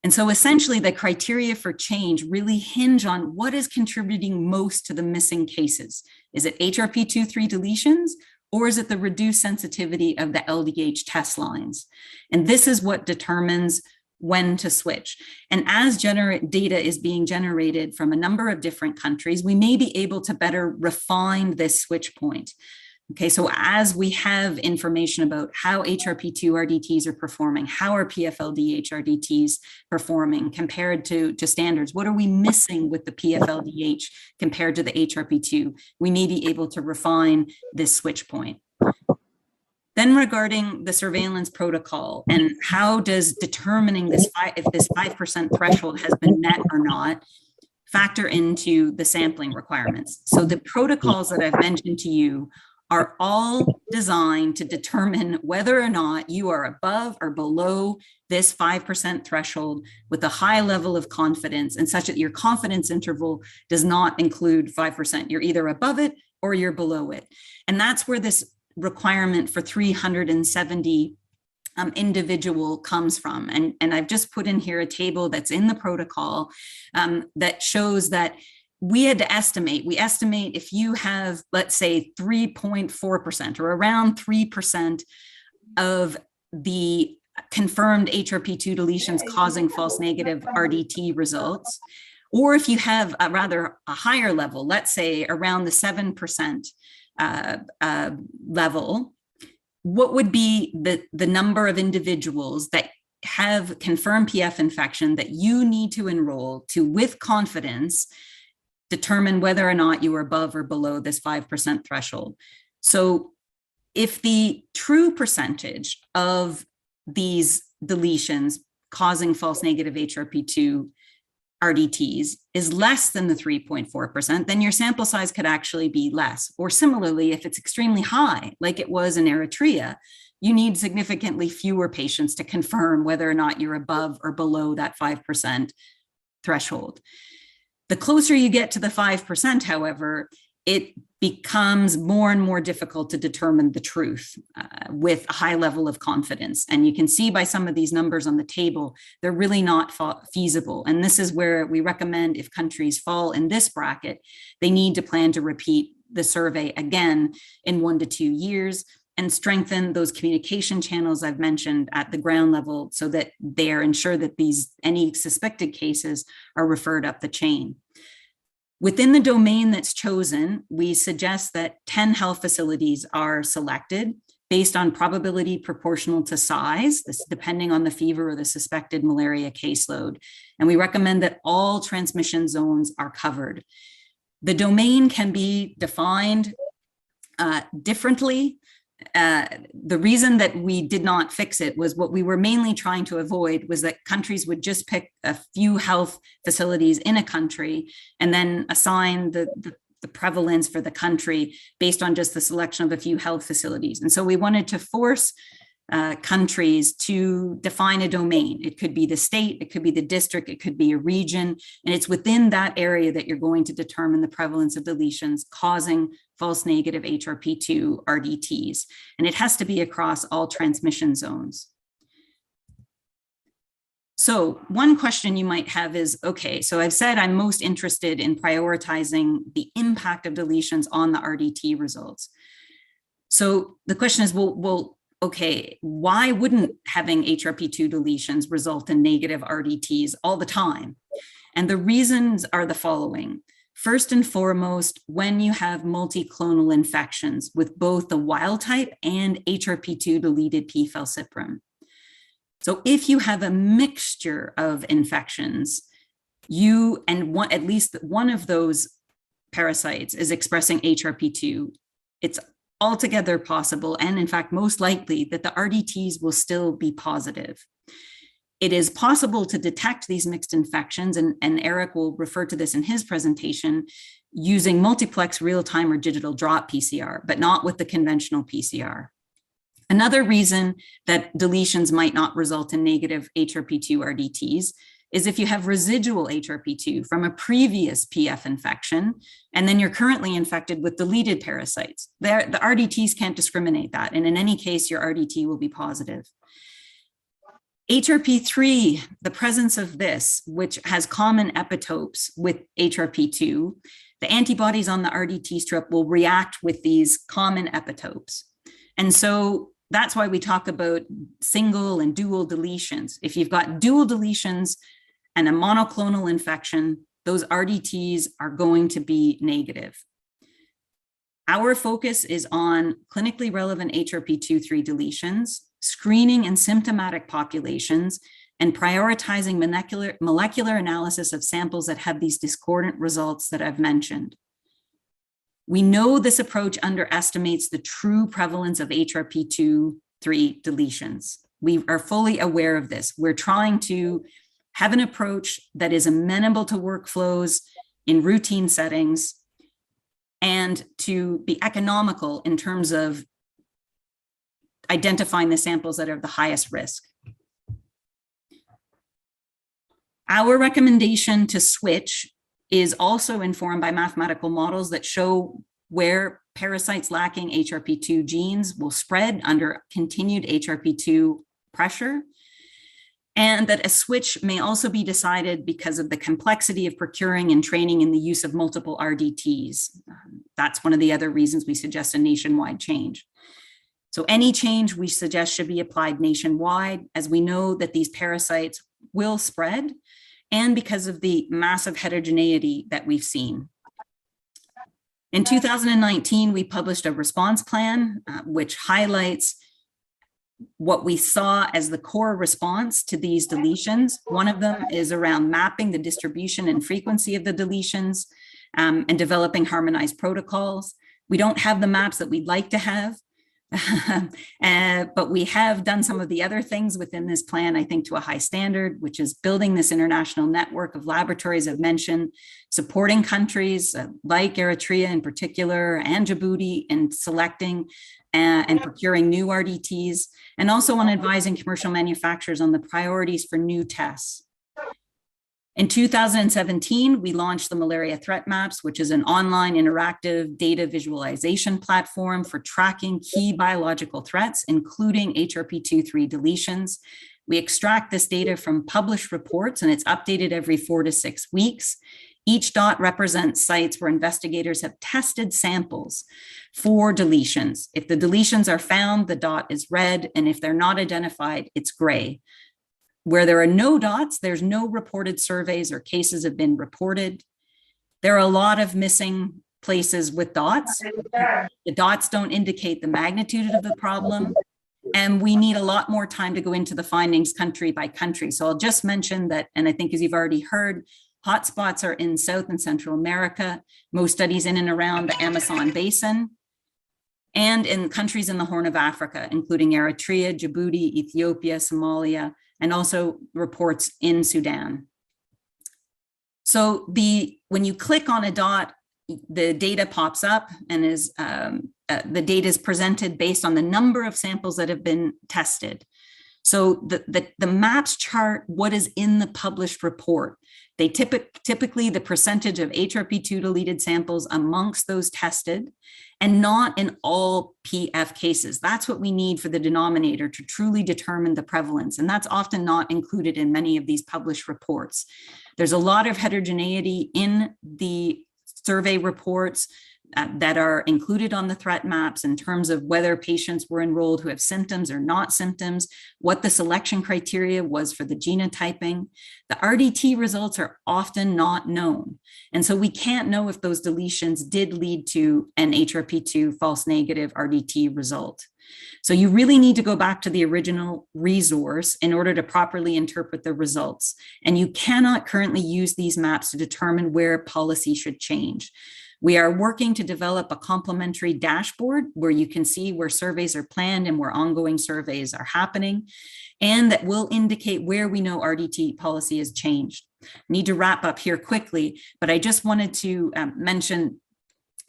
And so essentially the criteria for change really hinge on what is contributing most to the missing cases. Is it HRP2-3 deletions? Or is it the reduced sensitivity of the LDH test lines? And this is what determines when to switch. And as data is being generated from a number of different countries, we may be able to better refine this switch point. Okay, so as we have information about how HRP2-RDTs are performing, how are PFLDH-RDTs performing compared to standards, what are we missing with the PFLDH compared to the HRP2, we may be able to refine this switch point. Then regarding the surveillance protocol and how does determining this if this 5% threshold has been met or not factor into the sampling requirements. So the protocols that I've mentioned to you are all designed to determine whether or not you are above or below this 5% threshold with a high level of confidence, and such that your confidence interval does not include 5%. You're either above it or you're below it. And that's where this requirement for 370 individual comes from. And I've just put in here a table that's in the protocol that shows that we had to estimate, if you have, let's say 3.4% or around 3% of the confirmed HRP2 deletions causing false negative RDT results, or if you have a higher level, let's say around the 7% level, what would be the number of individuals that have confirmed PF infection that you need to enroll to, with confidence, determine whether or not you are above or below this 5% threshold. So if the true percentage of these deletions causing false negative HRP2 RDTs is less than the 3.4%, then your sample size could actually be less. Or similarly, if it's extremely high, like it was in Eritrea, you need significantly fewer patients to confirm whether or not you're above or below that 5% threshold. The closer you get to the 5%, however, it becomes more and more difficult to determine the truth with a high level of confidence. And you can see by some of these numbers on the table, they're really not feasible. And this is where we recommend, if countries fall in this bracket, they need to plan to repeat the survey again in 1 to 2 years and strengthen those communication channels I've mentioned at the ground level so that they are ensured that any suspected cases are referred up the chain. Within the domain that's chosen, we suggest that 10 health facilities are selected based on probability proportional to size, this depending on the fever or the suspected malaria caseload. And we recommend that all transmission zones are covered. The domain can be defined differently. The reason that we did not fix it was what we were mainly trying to avoid was that countries would just pick a few health facilities in a country and then assign the prevalence for the country based on just the selection of a few health facilities. And so we wanted to force countries to define a domain. It could be the state, it could be the district, it could be a region, and it's within that area that you're going to determine the prevalence of deletions causing false negative HRP2-RDTs. And it has to be across all transmission zones. So one question you might have is, okay, so I've said I'm most interested in prioritizing the impact of deletions on the RDT results. So the question is, well, okay, why wouldn't having HRP2 deletions result in negative RDTs all the time? And the reasons are the following. First and foremost, when you have multiclonal infections with both the wild type and HRP2 deleted P. falciparum. So if you have a mixture of infections, at least one of those parasites is expressing HRP2, it's altogether possible, and in fact, most likely that the RDTs will still be positive. It is possible to detect these mixed infections, and Eric will refer to this in his presentation, using multiplex real-time or digital drop PCR, but not with the conventional PCR. Another reason that deletions might not result in negative HRP2-RDTs is if you have residual HRP2 from a previous PF infection, and then you're currently infected with deleted parasites. The RDTs can't discriminate that, and in any case, your RDT will be positive. HRP3, the presence of this, which has common epitopes with HRP2, the antibodies on the RDT strip will react with these common epitopes. And so that's why we talk about single and dual deletions. If you've got dual deletions and a monoclonal infection, those RDTs are going to be negative. Our focus is on clinically relevant HRP2-3 deletions, screening in symptomatic populations, and prioritizing molecular analysis of samples that have these discordant results that I've mentioned. We know this approach underestimates the true prevalence of HRP2-3 deletions. We are fully aware of this. We're trying to have an approach that is amenable to workflows in routine settings and to be economical in terms of identifying the samples that are the highest risk. Our recommendation to switch is also informed by mathematical models that show where parasites lacking HRP2 genes will spread under continued HRP2 pressure, and that a switch may also be decided because of the complexity of procuring and training in the use of multiple RDTs. That's one of the other reasons we suggest a nationwide change. So any change we suggest should be applied nationwide, as we know that these parasites will spread, and because of the massive heterogeneity that we've seen. In 2019, we published a response plan, which highlights what we saw as the core response to these deletions. One of them is around mapping the distribution and frequency of the deletions and developing harmonized protocols. We don't have the maps that we'd like to have, but we have done some of the other things within this plan, I think, to a high standard, which is building this international network of laboratories I've mentioned, supporting countries like Eritrea in particular, and Djibouti in selecting and procuring new RDTs, and also on advising commercial manufacturers on the priorities for new tests. In 2017, we launched the Malaria Threat Maps, which is an online interactive data visualization platform for tracking key biological threats, including HRP2-3 deletions. We extract this data from published reports, and it's updated every 4 to 6 weeks. Each dot represents sites where investigators have tested samples for deletions. If the deletions are found, the dot is red, and if they're not identified, it's gray. Where there are no dots, there's no reported surveys or cases have been reported. There are a lot of missing places with dots. The dots don't indicate the magnitude of the problem, and we need a lot more time to go into the findings country by country. So I'll just mention that, and I think as you've already heard, hotspots are in South and Central America, most studies in and around the Amazon basin, and in countries in the Horn of Africa, including Eritrea, Djibouti, Ethiopia, Somalia, and also reports in Sudan. So when you click on a dot, the data pops up and is the data is presented based on the number of samples that have been tested. So the maps chart what is in the published report. They typically the percentage of HRP2 deleted samples amongst those tested, and not in all PF cases. That's what we need for the denominator to truly determine the prevalence. And that's often not included in many of these published reports. There's a lot of heterogeneity in the survey reports that are included on the threat maps in terms of whether patients were enrolled who have symptoms or not symptoms, what the selection criteria was for the genotyping. The RDT results are often not known. And so we can't know if those deletions did lead to an HRP2 false negative RDT result. So you really need to go back to the original resource in order to properly interpret the results. And you cannot currently use these maps to determine where policy should change. We are working to develop a complementary dashboard where you can see where surveys are planned and where ongoing surveys are happening, and that will indicate where we know RDT policy has changed. I need to wrap up here quickly, but I just wanted to mention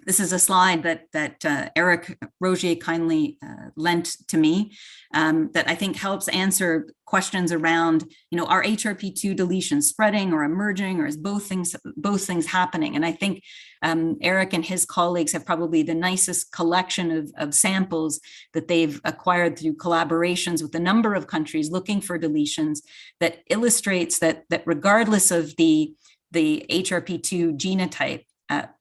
this is a slide that Eric Rogier kindly lent to me that I think helps answer questions around, are HRP2 deletions spreading or emerging, or is both things happening? And I think Eric and his colleagues have probably the nicest collection of samples that they've acquired through collaborations with a number of countries looking for deletions that illustrates that regardless of the HRP2 genotype,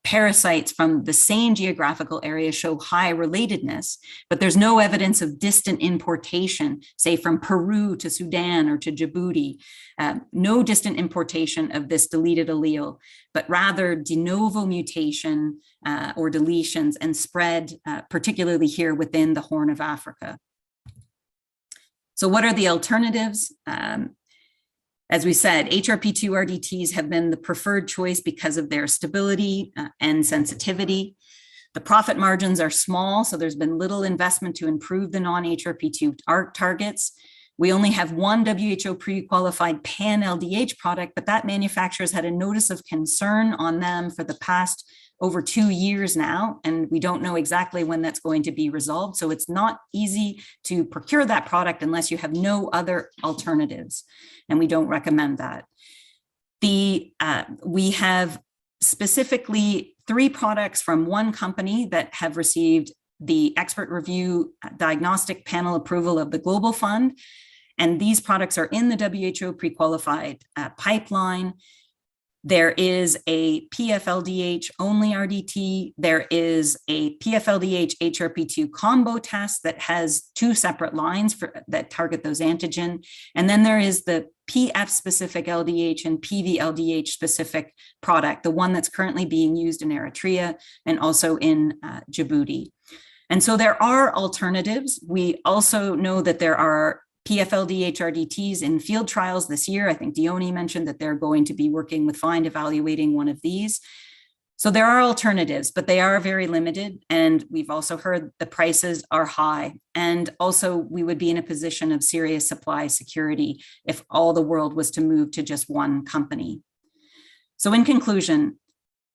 parasites from the same geographical area show high relatedness, but there's no evidence of distant importation, say from Peru to Sudan or to Djibouti, no distant importation of this deleted allele, but rather de novo mutation or deletions and spread, particularly here within the Horn of Africa. So what are the alternatives? As we said, HRP2-RDTs have been the preferred choice because of their stability and sensitivity. The profit margins are small, so there's been little investment to improve the non-HRP2 targets. We only have one WHO pre-qualified pan-LDH product, but that manufacturer's had a notice of concern on them for the past over 2 years now, and we don't know exactly when that's going to be resolved. So it's not easy to procure that product unless you have no other alternatives, and we don't recommend that. We have specifically 3 products from one company that have received the expert review diagnostic panel approval of the Global Fund, and these products are in the WHO pre-qualified pipeline. There is a PFLDH only RDT. There is a PFLDH HRP2 combo test that has 2 separate lines that target those antigen. And then there is the PF specific LDH and PV LDH specific product, the one that's currently being used in Eritrea and also in Djibouti. And so there are alternatives. We also know that there are PFLDH RDTs in field trials this year. I think Dioni mentioned that they're going to be working with FIND evaluating one of these. So there are alternatives, but they are very limited. And we've also heard the prices are high. And also we would be in a position of serious supply security if all the world was to move to just one company. So in conclusion,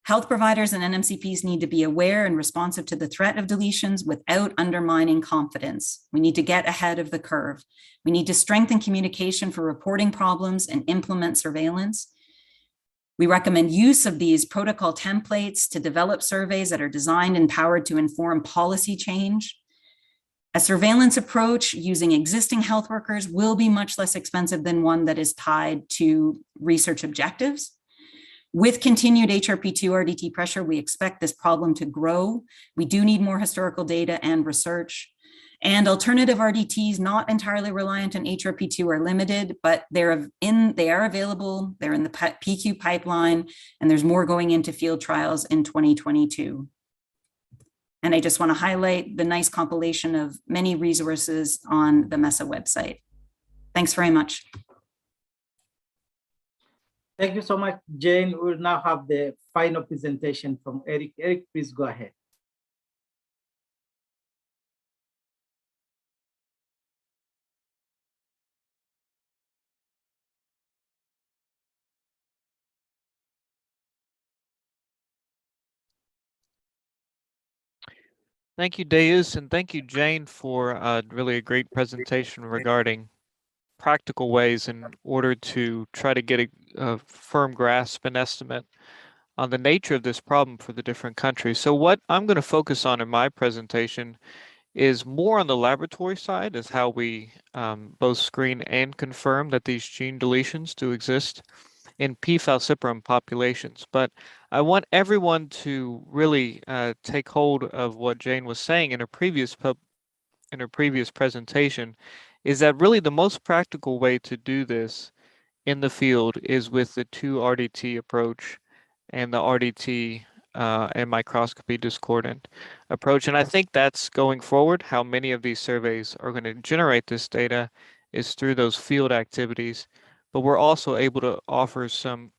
health providers and NMCPs need to be aware and responsive to the threat of deletions without undermining confidence. We need to get ahead of the curve. We need to strengthen communication for reporting problems and implement surveillance. We recommend use of these protocol templates to develop surveys that are designed and powered to inform policy change. A surveillance approach using existing health workers will be much less expensive than one that is tied to research objectives. With continued HRP2-RDT pressure, we expect this problem to grow. We do need more historical data and research. And alternative RDTs, not entirely reliant on HRP2, are limited, but they are available. They're in the PQ pipeline, and there's more going into field trials in 2022. And I just want to highlight the nice compilation of many resources on the MESA website. Thanks very much. Thank you so much, Jane. We'll now have the final presentation from Eric. Eric, please go ahead. Thank you, Deus, and thank you, Jane, for really a great presentation regarding practical ways in order to try to get a firm grasp and estimate on the nature of this problem for the different countries. So what I'm going to focus on in my presentation is more on the laboratory side, is how we both screen and confirm that these gene deletions do exist in P. falciparum populations. But I want everyone to really take hold of what Jane was saying in her previous presentation, is that really the most practical way to do this in the field is with the 2-RDT approach and the RDT and microscopy discordant approach. And I think that's going forward. How many of these surveys are going to generate this data is through those field activities, but we're also able to offer some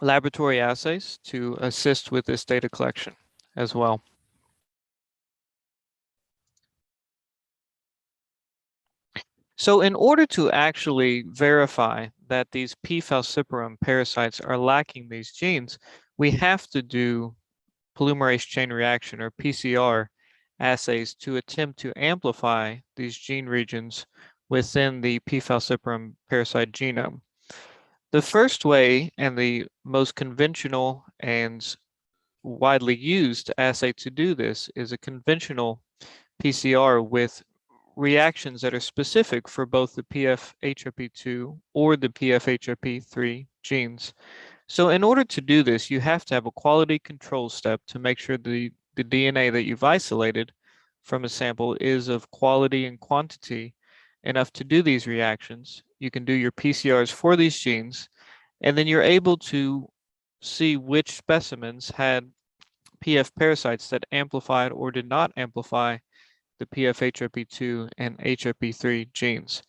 laboratory assays to assist with this data collection as well. So in order to actually verify that these P. falciparum parasites are lacking these genes, we have to do polymerase chain reaction, or PCR, assays to attempt to amplify these gene regions within the P. falciparum parasite genome. The first way, and the most conventional and widely used assay to do this, is a conventional PCR with reactions that are specific for both the PF-HRP2 or the PF-HRP3 genes. So in order to do this, you have to have a quality control step to make sure the DNA that you've isolated from a sample is of quality and quantity enough to do these reactions. You can do your PCRs for these genes, and then you're able to see which specimens had PF parasites that amplified or did not amplify the PF-HRP2 and HRP3 genes.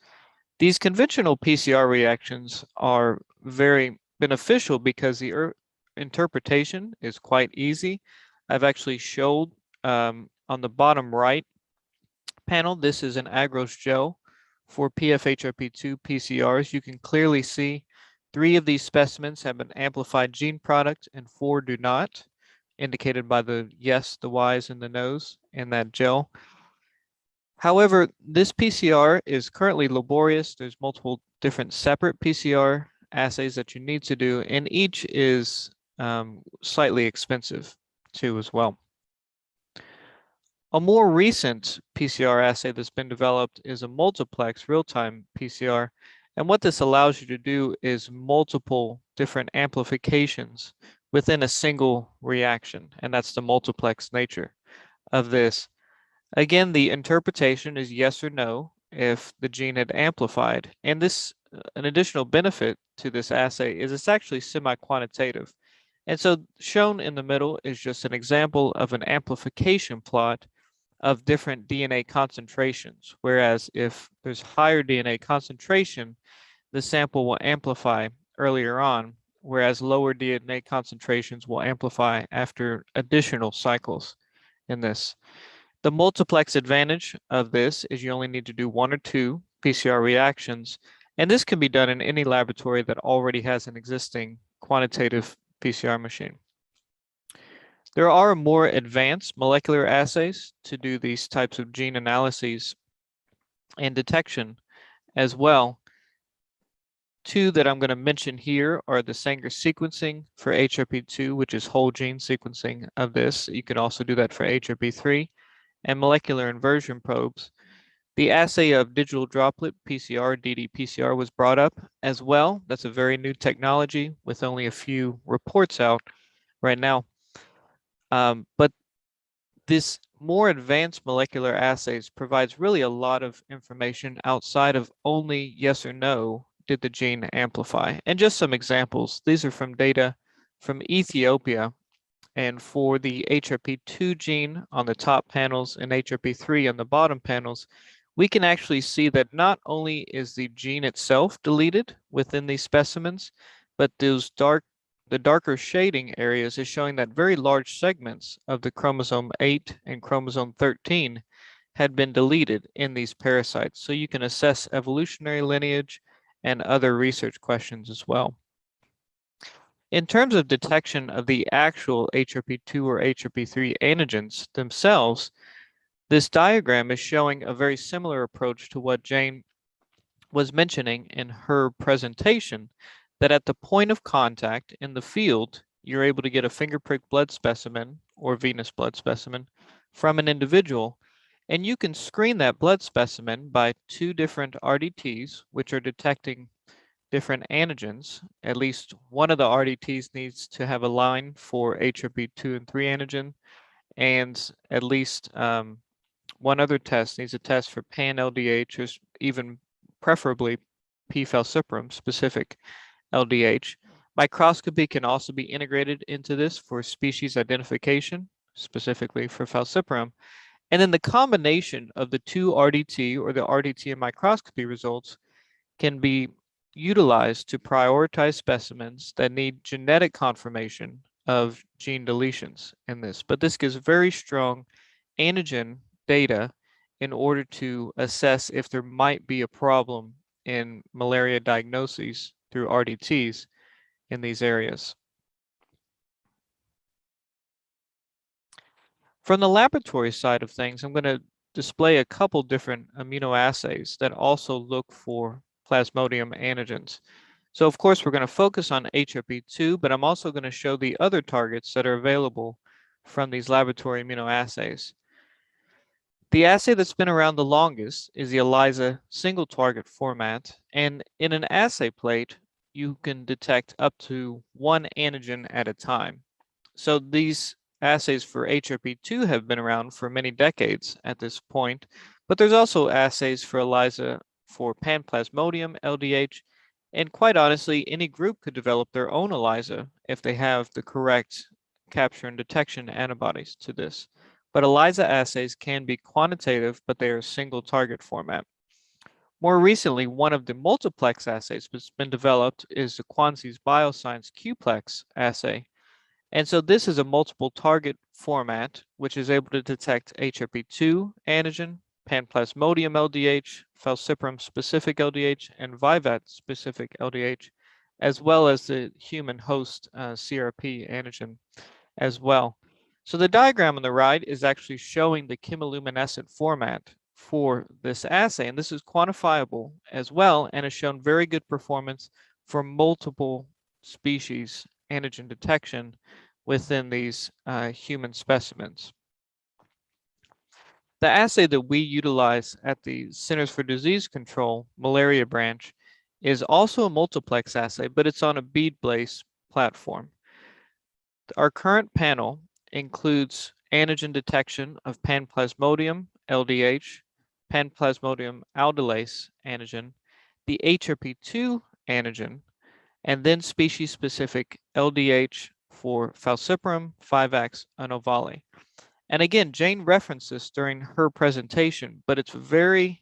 These conventional PCR reactions are very beneficial because the interpretation is quite easy. I've actually showed on the bottom right panel, this is an agarose gel for PF-HRP2 PCRs. You can clearly see 3 of these specimens have an amplified gene product and 4 do not, indicated by the yes, the Y's, and the no's in that gel. However, this PCR is currently laborious. There's multiple different separate PCR assays that you need to do, and each is slightly expensive too as well. A more recent PCR assay that's been developed is a multiplex real-time PCR, and what this allows you to do is multiple different amplifications within a single reaction, and that's the multiplex nature of this. Again, the interpretation is yes or no if the gene had amplified. And this, an additional benefit to this assay is it's actually semi-quantitative. And so shown in the middle is just an example of an amplification plot of different DNA concentrations. Whereas if there's higher DNA concentration, the sample will amplify earlier on, whereas lower DNA concentrations will amplify after additional cycles in this. The multiplex advantage of this is you only need to do 1 or 2 PCR reactions, and this can be done in any laboratory that already has an existing quantitative PCR machine. There are more advanced molecular assays to do these types of gene analyses and detection as well. two that I'm going to mention here are the Sanger sequencing for HRP2, which is whole gene sequencing of this. You can also do that for HRP3, and molecular inversion probes. The assay of digital droplet PCR, ddPCR, was brought up as well. That's a very new technology with only a few reports out right now. But this more advanced molecular assays provides really a lot of information outside of only yes or no, did the gene amplify? And just some examples. These are from data from Ethiopia. And for the HRP2 gene on the top panels and HRP3 on the bottom panels, we can actually see that not only is the gene itself deleted within these specimens, but those the darker shading areas is showing that very large segments of the chromosome 8 and chromosome 13 had been deleted in these parasites. So you can assess evolutionary lineage and other research questions as well. In terms of detection of the actual HRP2 or HRP3 antigens themselves, this diagram is showing a very similar approach to what Jane was mentioning in her presentation, that at the point of contact in the field, you're able to get a finger prick blood specimen or venous blood specimen from an individual, and you can screen that blood specimen by two different RDTs, which are detecting different antigens. At least one of the RDTs needs to have a line for HRP2 and 3 antigen, and at least one other test needs a test for pan-LDH, or even preferably P. falciparum specific LDH. Microscopy can also be integrated into this for species identification, specifically for falciparum. And then the combination of the two RDT or the RDT and microscopy results can be utilized to prioritize specimens that need genetic confirmation of gene deletions in this. But this gives very strong antigen data in order to assess if there might be a problem in malaria diagnoses through RDTs in these areas. From the laboratory side of things, I'm going to display a couple different immunoassays that also look for Plasmodium antigens. So of course, we're going to focus on HRP2, but I'm also going to show the other targets that are available from these laboratory immunoassays. The assay that's been around the longest is the ELISA single target format, and in an assay plate, you can detect up to one antigen at a time. So these assays for HRP2 have been around for many decades at this point, but there's also assays for ELISA for Pan-Plasmodium, LDH, and quite honestly, any group could develop their own ELISA if they have the correct capture and detection antibodies to this. But ELISA assays can be quantitative, but they are single target format. More recently, one of the multiplex assays that's been developed is the Quanzi's Bioscience QPlex assay. And so this is a multiple target format, which is able to detect HRP2 antigen, Pan-Plasmodium LDH, falciparum specific LDH, and Vivat specific LDH, as well as the human host CRP antigen as well. So the diagram on the right is actually showing the chemiluminescent format for this assay, and this is quantifiable as well, and has shown very good performance for multiple species antigen detection within these human specimens. The assay that we utilize at the Centers for Disease Control malaria branch is also a multiplex assay, but it's on a bead-based platform. Our current panel includes antigen detection of Pan-Plasmodium LDH, Pan-Plasmodium aldolase antigen, the HRP2 antigen, and then species-specific LDH for falciparum, 5X, and ovale. And again, Jane referenced this during her presentation, but it's very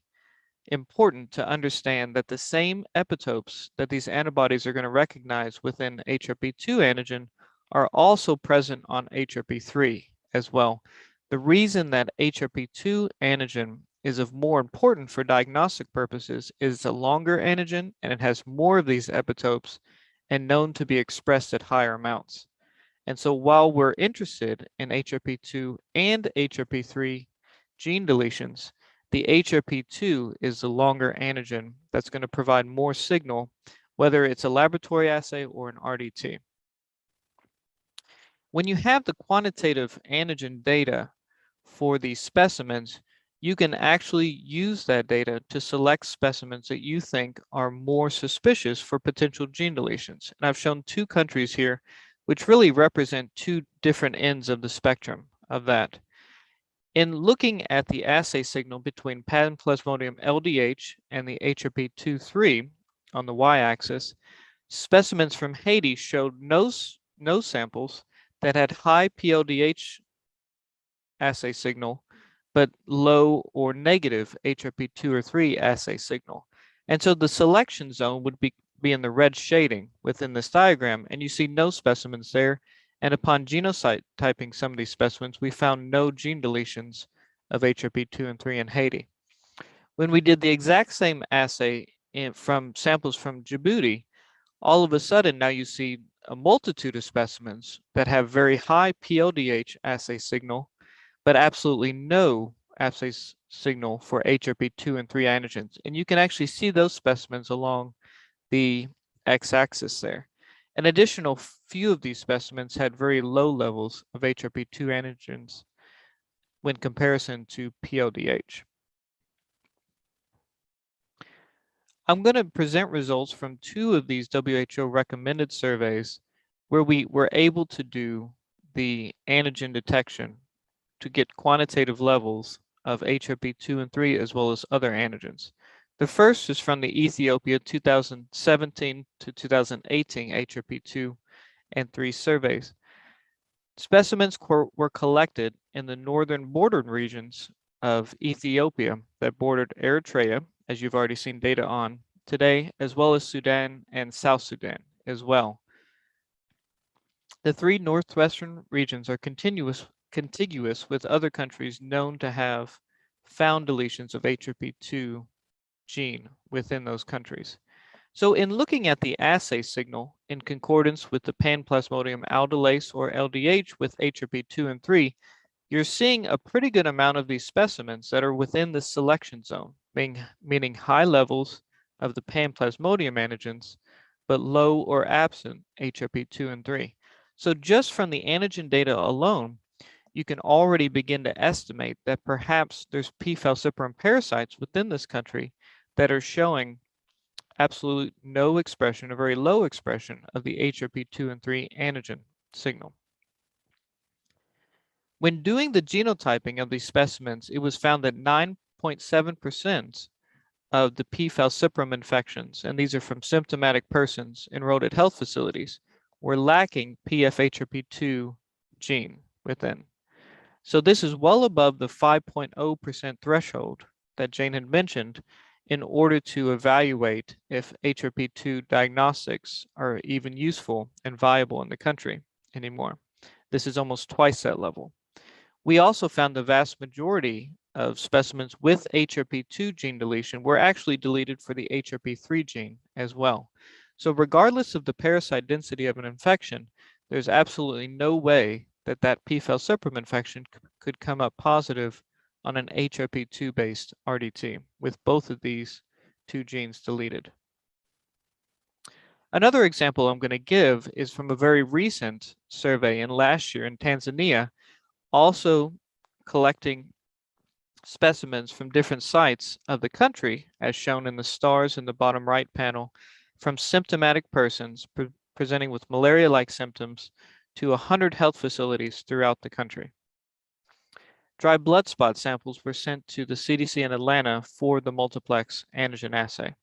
important to understand that the same epitopes that these antibodies are going to recognize within HRP2 antigen are also present on HRP3 as well. The reason that HRP2 antigen is of more important for diagnostic purposes is it's a longer antigen and it has more of these epitopes and known to be expressed at higher amounts. And so while we're interested in HRP2 and HRP3 gene deletions, the HRP2 is the longer antigen that's going to provide more signal whether it's a laboratory assay or an RDT. When you have the quantitative antigen data for these specimens, you can actually use that data to select specimens that you think are more suspicious for potential gene deletions. And I've shown 2 countries here, which really represent 2 different ends of the spectrum of that. In looking at the assay signal between Plasmodium LDH and the HRP2-3 on the y-axis, specimens from Haiti showed no samples that had high PLDH assay signal, but low or negative HRP2 or 3 assay signal. And so the selection zone would be in the red shading within this diagram, and you see no specimens there. And upon genotyping some of these specimens, we found no gene deletions of HRP2 and 3 in Haiti. When we did the exact same assay from samples from Djibouti, all of a sudden now you see a multitude of specimens that have very high PLDH assay signal, but absolutely no assay signal for HRP2 and 3 antigens. And you can actually see those specimens along the x-axis there. An additional few of these specimens had very low levels of HRP2 antigens when comparison to PLDH. I'm going to present results from 2 of these WHO recommended surveys where we were able to do the antigen detection to get quantitative levels of HRP2 and 3 as well as other antigens. The first is from the Ethiopia 2017 to 2018 HRP2 and 3 surveys. Specimens were collected in the northern border regions of Ethiopia that bordered Eritrea, as you've already seen data on today, as well as Sudan and South Sudan as well. The 3 northwestern regions are contiguous with other countries known to have found deletions of HRP2 gene within those countries. So in looking at the assay signal in concordance with the Plasmodium aldolase or LDH with HRP2 and 3, you're seeing a pretty good amount of these specimens that are within the selection zone, meaning high levels of the Plasmodium antigens, but low or absent HRP2 and 3. So just from the antigen data alone, you can already begin to estimate that perhaps there's P. falciparum parasites within this country that are showing absolute no expression or very low expression of the HRP2 and 3 antigen signal. When doing the genotyping of these specimens, it was found that 9.7% of the P. falciparum infections, and these are from symptomatic persons enrolled at health facilities, were lacking PFHRP2 gene within. So this is well above the 5.0% threshold that Jane had mentioned in order to evaluate if HRP2 diagnostics are even useful and viable in the country anymore. This is almost twice that level. We also found the vast majority of specimens with HRP2 gene deletion were actually deleted for the HRP3 gene as well. So regardless of the parasite density of an infection, there's absolutely no way that that P. falciparum infection could come up positive on an HRP2 based RDT with both of these 2 genes deleted. Another example I'm going to give is from a very recent survey in last year in Tanzania, also collecting specimens from different sites of the country, as shown in the stars in the bottom right panel, from symptomatic persons presenting with malaria-like symptoms to 100 health facilities throughout the country. Dry blood spot samples were sent to the CDC in Atlanta for the multiplex antigen assay.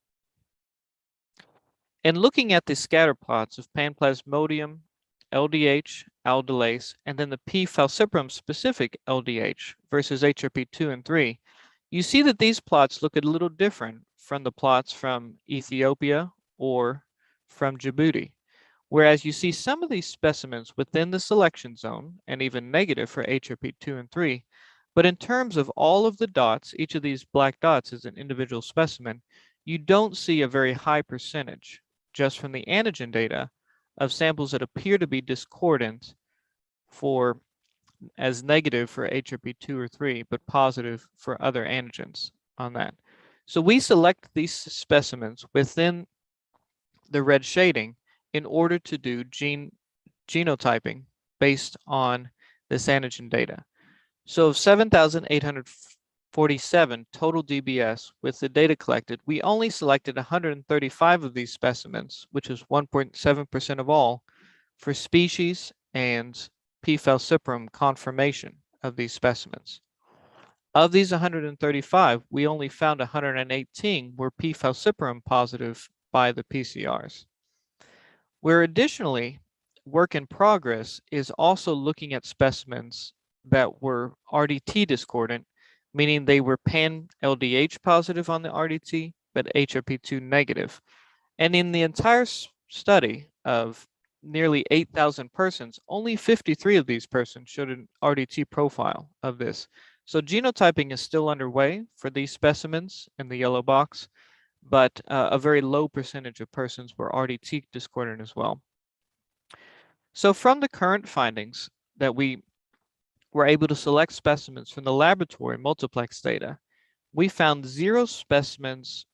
In looking at the scatter plots of Plasmodium, LDH, aldolase, and then the P. falciparum specific LDH versus HRP2 and 3, you see that these plots look a little different from the plots from Ethiopia or from Djibouti. Whereas you see some of these specimens within the selection zone and even negative for HRP2 and 3, but in terms of all of the dots, each of these black dots is an individual specimen, you don't see a very high percentage just from the antigen data of samples that appear to be discordant for as negative for HRP2 or 3, but positive for other antigens on that. So we select these specimens within the red shading, in order to do genotyping based on this antigen data. So of 7,847 total DBS with the data collected, we only selected 135 of these specimens, which is 1.7% of all, for species and P. falciparum confirmation of these specimens. Of these 135, we only found 118 were P. falciparum positive by the PCRs. Where additionally, work in progress is also looking at specimens that were RDT discordant, meaning they were pan-LDH positive on the RDT, but HRP2 negative. And in the entire study of nearly 8,000 persons, only 53 of these persons showed an RDT profile of this. So genotyping is still underway for these specimens in the yellow box, but a very low percentage of persons were RDT discordant as well. So from the current findings that we were able to select specimens from the laboratory multiplex data, we found 0 specimens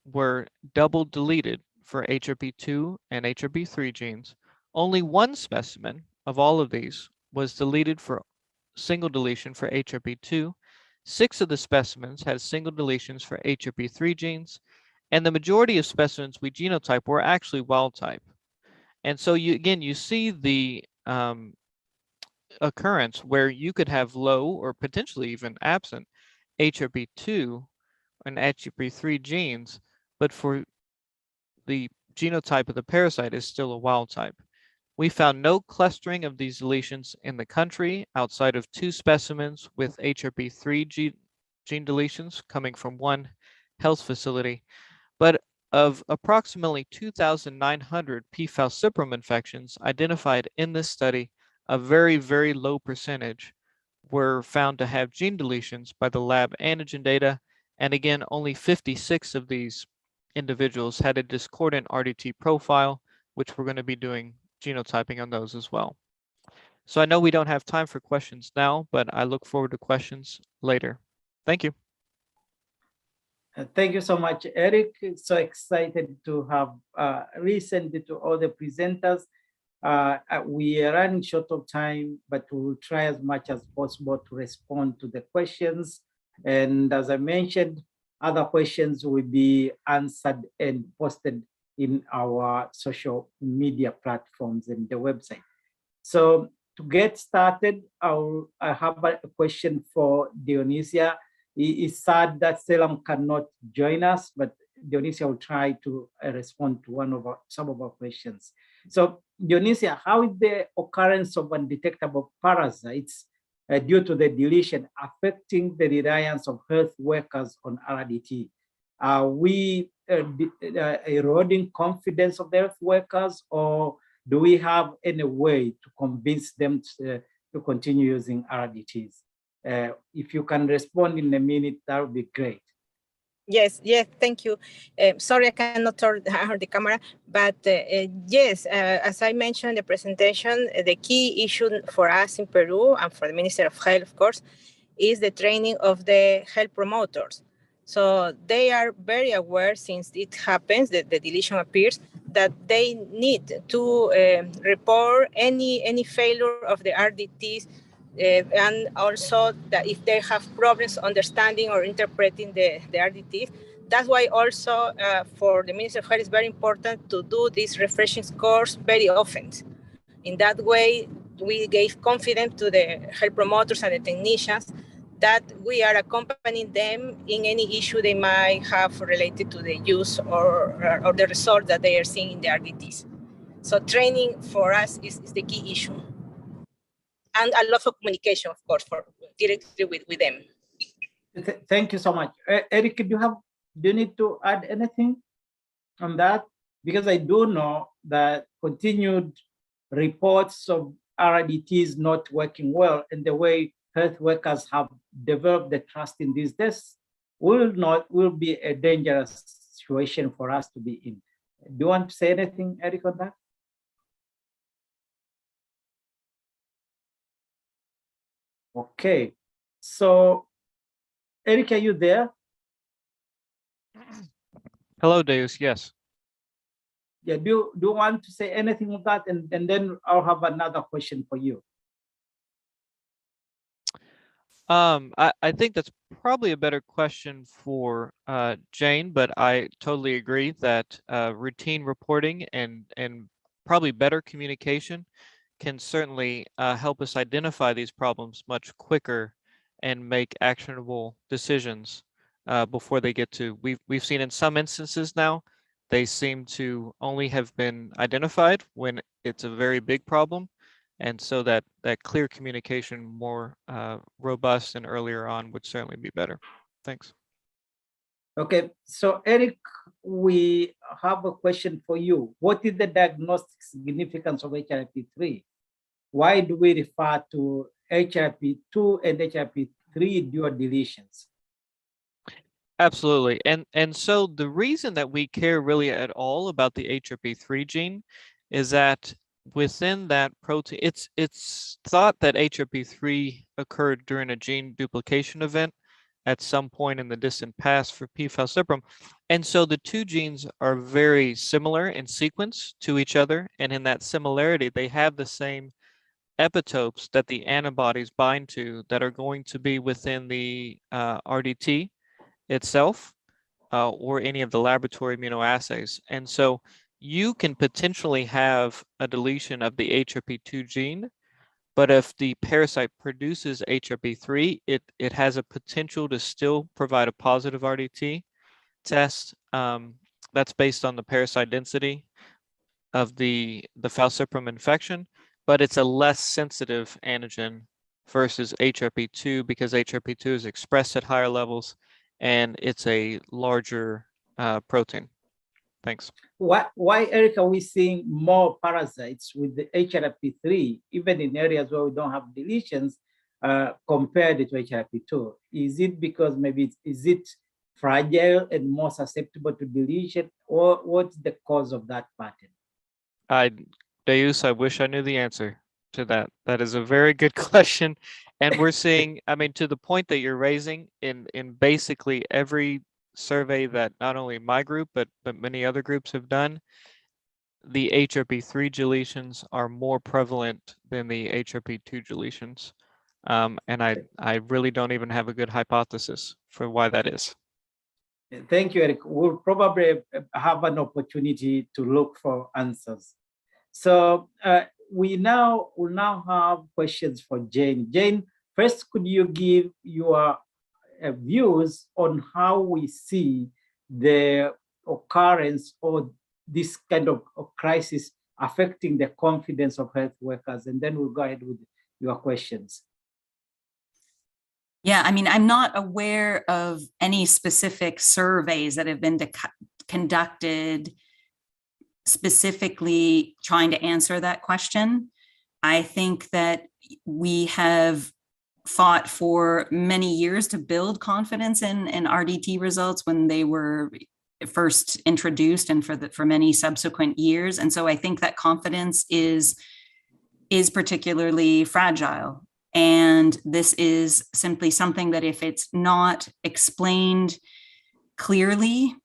were double deleted for HRP2 and HRP3 genes. Only 1 specimen of all of these was deleted for single deletion for HRP2. 6 of the specimens had single deletions for HRP3 genes, and the majority of specimens we genotype were actually wild type. And so you see the occurrence where you could have low or potentially even absent HRP2 and HRP3 genes, but for the genotype of the parasite is still a wild type. We found no clustering of these deletions in the country outside of 2 specimens with HRP3 gene deletions coming from 1 health facility, but of approximately 2,900 P. falciparum infections identified in this study, a very, very low percentage were found to have gene deletions by the lab antigen data. And again, only 56 of these individuals had a discordant RDT profile, which we're going to be doing genotyping on those as well. So I know we don't have time for questions now, but I look forward to questions later. Thank you. Thank you so much, Eric. So excited to have listened to all the presenters. We are running short of time, but we will try as much as possible to respond to the questions. And as I mentioned, other questions will be answered and posted in our social media platforms and the website. So to get started, I have a question for Dionicia. It's sad that Selam cannot join us, but Dionicia will try to respond to some of our questions. So Dionicia, how is the occurrence of undetectable parasites due to the deletion affecting the reliance of health workers on RDT? Are we eroding confidence of the health workers, or do we have any way to convince them to continue using RDTs? If you can respond in a minute, that would be great. Yes, thank you. Sorry, I cannot turn the camera, but yes, as I mentioned in the presentation, the key issue for us in Peru and for the Minister of Health, of course, is the training of the health promoters. So they are very aware, since it happens, that the deletion appears, that they need to report any failure of the RDTs, and also that if they have problems understanding or interpreting the RDTs. That's why also for the Minister of Health, it's very important to do this refreshing course very often. In that way, we gave confidence to the health promoters and the technicians that we are accompanying them in any issue they might have related to the use or the result that they are seeing in the RDTs. So training for us is the key issue. And a lot of communication, of course, directly with them. Thank you so much. Eric, do you need to add anything on that? Because I do know that continued reports of RDTs not working well and the way health workers have developed the trust in these tests will be a dangerous situation for us to be in. Do you want to say anything, Eric, on that? Okay, so Eric, are you there? Hello, Deus. Yes. Yeah, do you want to say anything of that? And then I'll have another question for you. I think that's probably a better question for Jane, but I totally agree that routine reporting and probably better communication can certainly help us identify these problems much quicker and make actionable decisions before they get to. We've seen in some instances now, they seem to only have been identified when it's a very big problem. And so that clear communication, more robust and earlier on, would certainly be better. Thanks. Okay, so Eric, we have a question for you. What is the diagnostic significance of HRP3? Why do we refer to HRP2 and HRP3 dual deletions? Absolutely. And so the reason that we care really at all about the HRP3 gene is that within that protein, it's thought that HRP3 occurred during a gene duplication event at some point in the distant past for P. falciparum. And so the two genes are very similar in sequence to each other. And in that similarity, they have the same epitopes that the antibodies bind to that are going to be within the RDT itself or any of the laboratory immunoassays. And so you can potentially have a deletion of the HRP2 gene, but if the parasite produces HRP3, it has a potential to still provide a positive RDT test. That's based on the parasite density of the falciparum infection, but it's a less sensitive antigen versus HRP2 because HRP2 is expressed at higher levels and it's a larger protein. Thanks. Why, Eric, are we seeing more parasites with the HRP3, even in areas where we don't have deletions, compared to HRP2? Is it because maybe is it fragile and more susceptible to deletion, or what's the cause of that pattern? Deus, I wish I knew the answer to that. That is a very good question. And we're seeing, I mean, to the point that you're raising in basically every survey that not only my group, but many other groups have done, the HRP3 deletions are more prevalent than the HRP2 deletions. And I really don't even have a good hypothesis for why that is. Thank you, Eric. We'll probably have an opportunity to look for answers. So we will now have questions for Jane. Jane, first, could you give your views on how we see the occurrence or this kind of crisis affecting the confidence of health workers? And then we'll go ahead with your questions. Yeah, I mean, I'm not aware of any specific surveys that have been conducted specifically trying to answer that question. I think that we have fought for many years to build confidence in RDT results when they were first introduced and for many subsequent years. And so I think that confidence is particularly fragile. And this is simply something that if it's not explained clearly,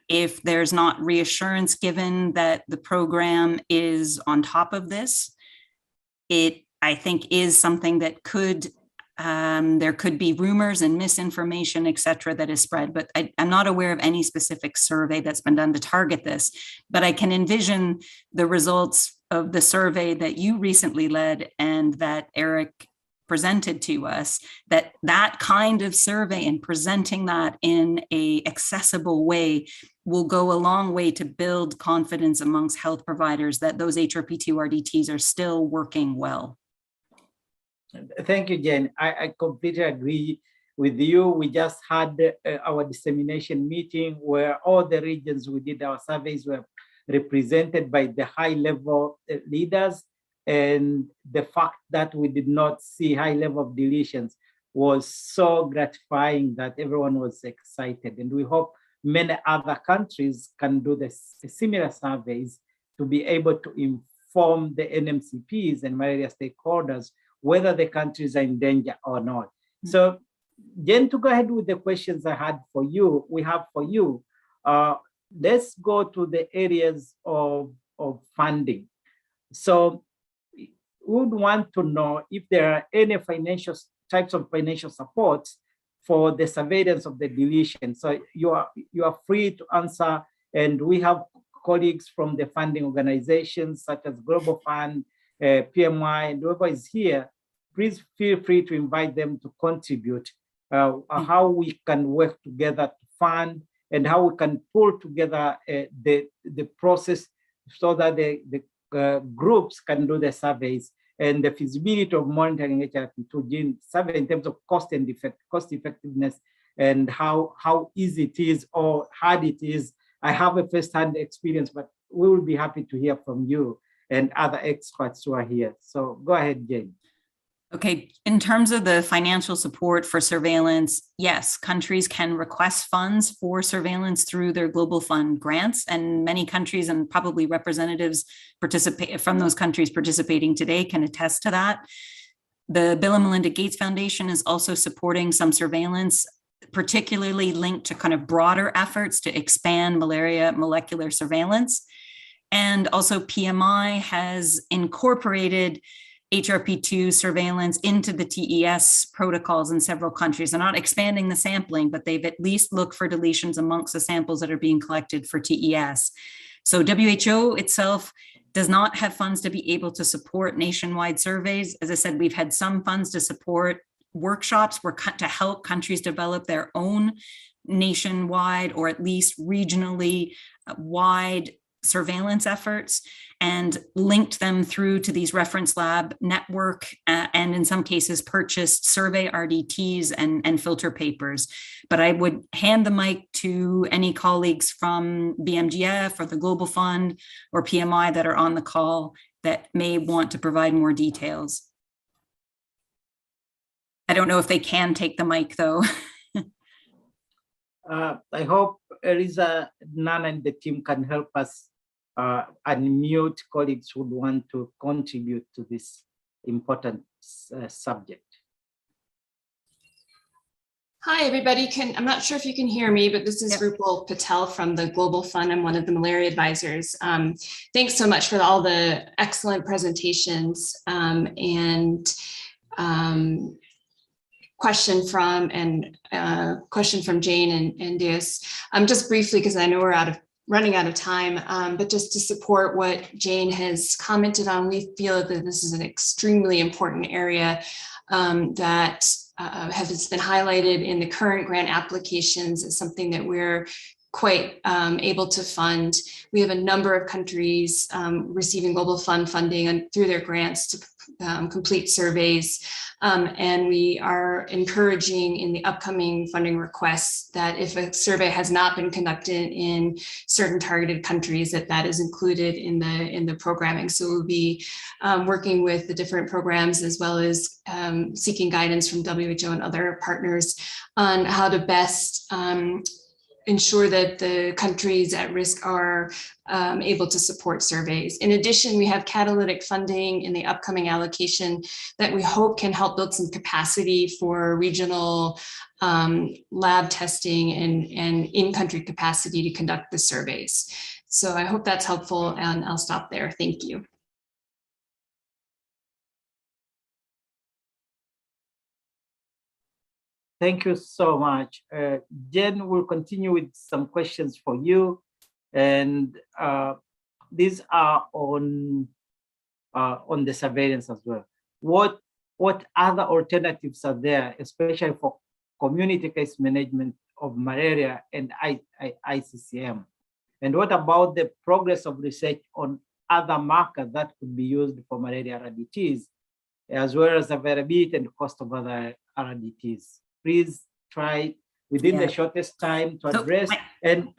if there's not reassurance given that the program is on top of this, it, I think, is something that could, there could be rumors and misinformation, et cetera, that is spread. But I'm not aware of any specific survey that's been done to target this. But I can envision the results of the survey that you recently led and that Eric presented to us, that kind of survey and presenting that in a accessible way will go a long way to build confidence amongst health providers that those HRP2-RDTs are still working well. Thank you, Jen. I completely agree with you. We just had our dissemination meeting where all the regions we did our surveys were represented by the high-level leaders. And the fact that we did not see high level of deletions was so gratifying that everyone was excited. And we hope many other countries can do the similar surveys to be able to inform the NMCPs and malaria stakeholders whether the countries are in danger or not. So, Jen, to go ahead with the questions I had for you, we have for you. let's go to the areas of funding. So we would want to know if there are any types of financial supports for the surveillance of the deletion. So you are free to answer, and we have colleagues from the funding organizations such as Global Fund, PMI, and whoever is here. Please feel free to invite them to contribute how we can work together to fund and how we can pull together the process so that the groups can do the surveys and the feasibility of monitoring HRP2 gene survey in terms of cost effectiveness and how easy it is or hard it is. I have a first-hand experience, but we will be happy to hear from you and other experts who are here. So go ahead, Jane. Okay, in terms of the financial support for surveillance, yes, countries can request funds for surveillance through their Global Fund grants, and many countries and probably representatives from those countries participating today can attest to that. The Bill and Melinda Gates Foundation is also supporting some surveillance, particularly linked to kind of broader efforts to expand malaria molecular surveillance. And also PMI has incorporated HRP2 surveillance into the TES protocols in several countries. They're not expanding the sampling, but they've at least looked for deletions amongst the samples that are being collected for TES. So WHO itself does not have funds to be able to support nationwide surveys. As I said, we've had some funds to support workshops to help countries develop their own nationwide or at least regionally wide surveillance efforts, and linked them through to these reference lab network and in some cases purchased survey RDTs and filter papers. But I would hand the mic to any colleagues from BMGF or the Global Fund or PMI that are on the call that may want to provide more details. I don't know if they can take the mic though. I hope Eliza, Nana, and the team can help us unmute colleagues who want to contribute to this important subject. Hi, everybody. I'm not sure if you can hear me, but this is Rupal Patel from the Global Fund. I'm one of the malaria advisors. Thanks so much for all the excellent presentations and question from Jane and Deus. Just briefly, because I know we're running out of time, but just to support what Jane has commented on, we feel that this is an extremely important area that has been highlighted in the current grant applications as something that we're quite able to fund. We have a number of countries receiving Global Fund funding through their grants to complete surveys. And we are encouraging in the upcoming funding requests that if a survey has not been conducted in certain targeted countries, that is included in the programming. So we'll be working with the different programs as well as seeking guidance from WHO and other partners on how to best ensure that the countries at risk are able to support surveys. In addition, we have catalytic funding in the upcoming allocation that we hope can help build some capacity for regional lab testing and in-country capacity to conduct the surveys. So I hope that's helpful, and I'll stop there. Thank you. Thank you so much. Jen will continue with some questions for you. And these are on the surveillance as well. What other alternatives are there, especially for community case management of malaria and ICCM? And what about the progress of research on other markers that could be used for malaria RDTs, as well as availability and cost of other RDTs? Please try within the shortest time to address. And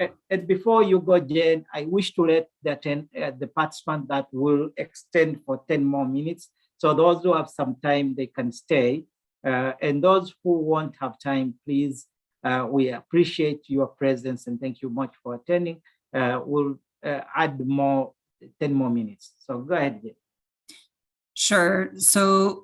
before you go, Jane, I wish to let the participant that will extend for 10 more minutes. So those who have some time, they can stay. And those who won't have time, please, we appreciate your presence and thank you much for attending. We'll add 10 more minutes. So go ahead, Jane. Sure. So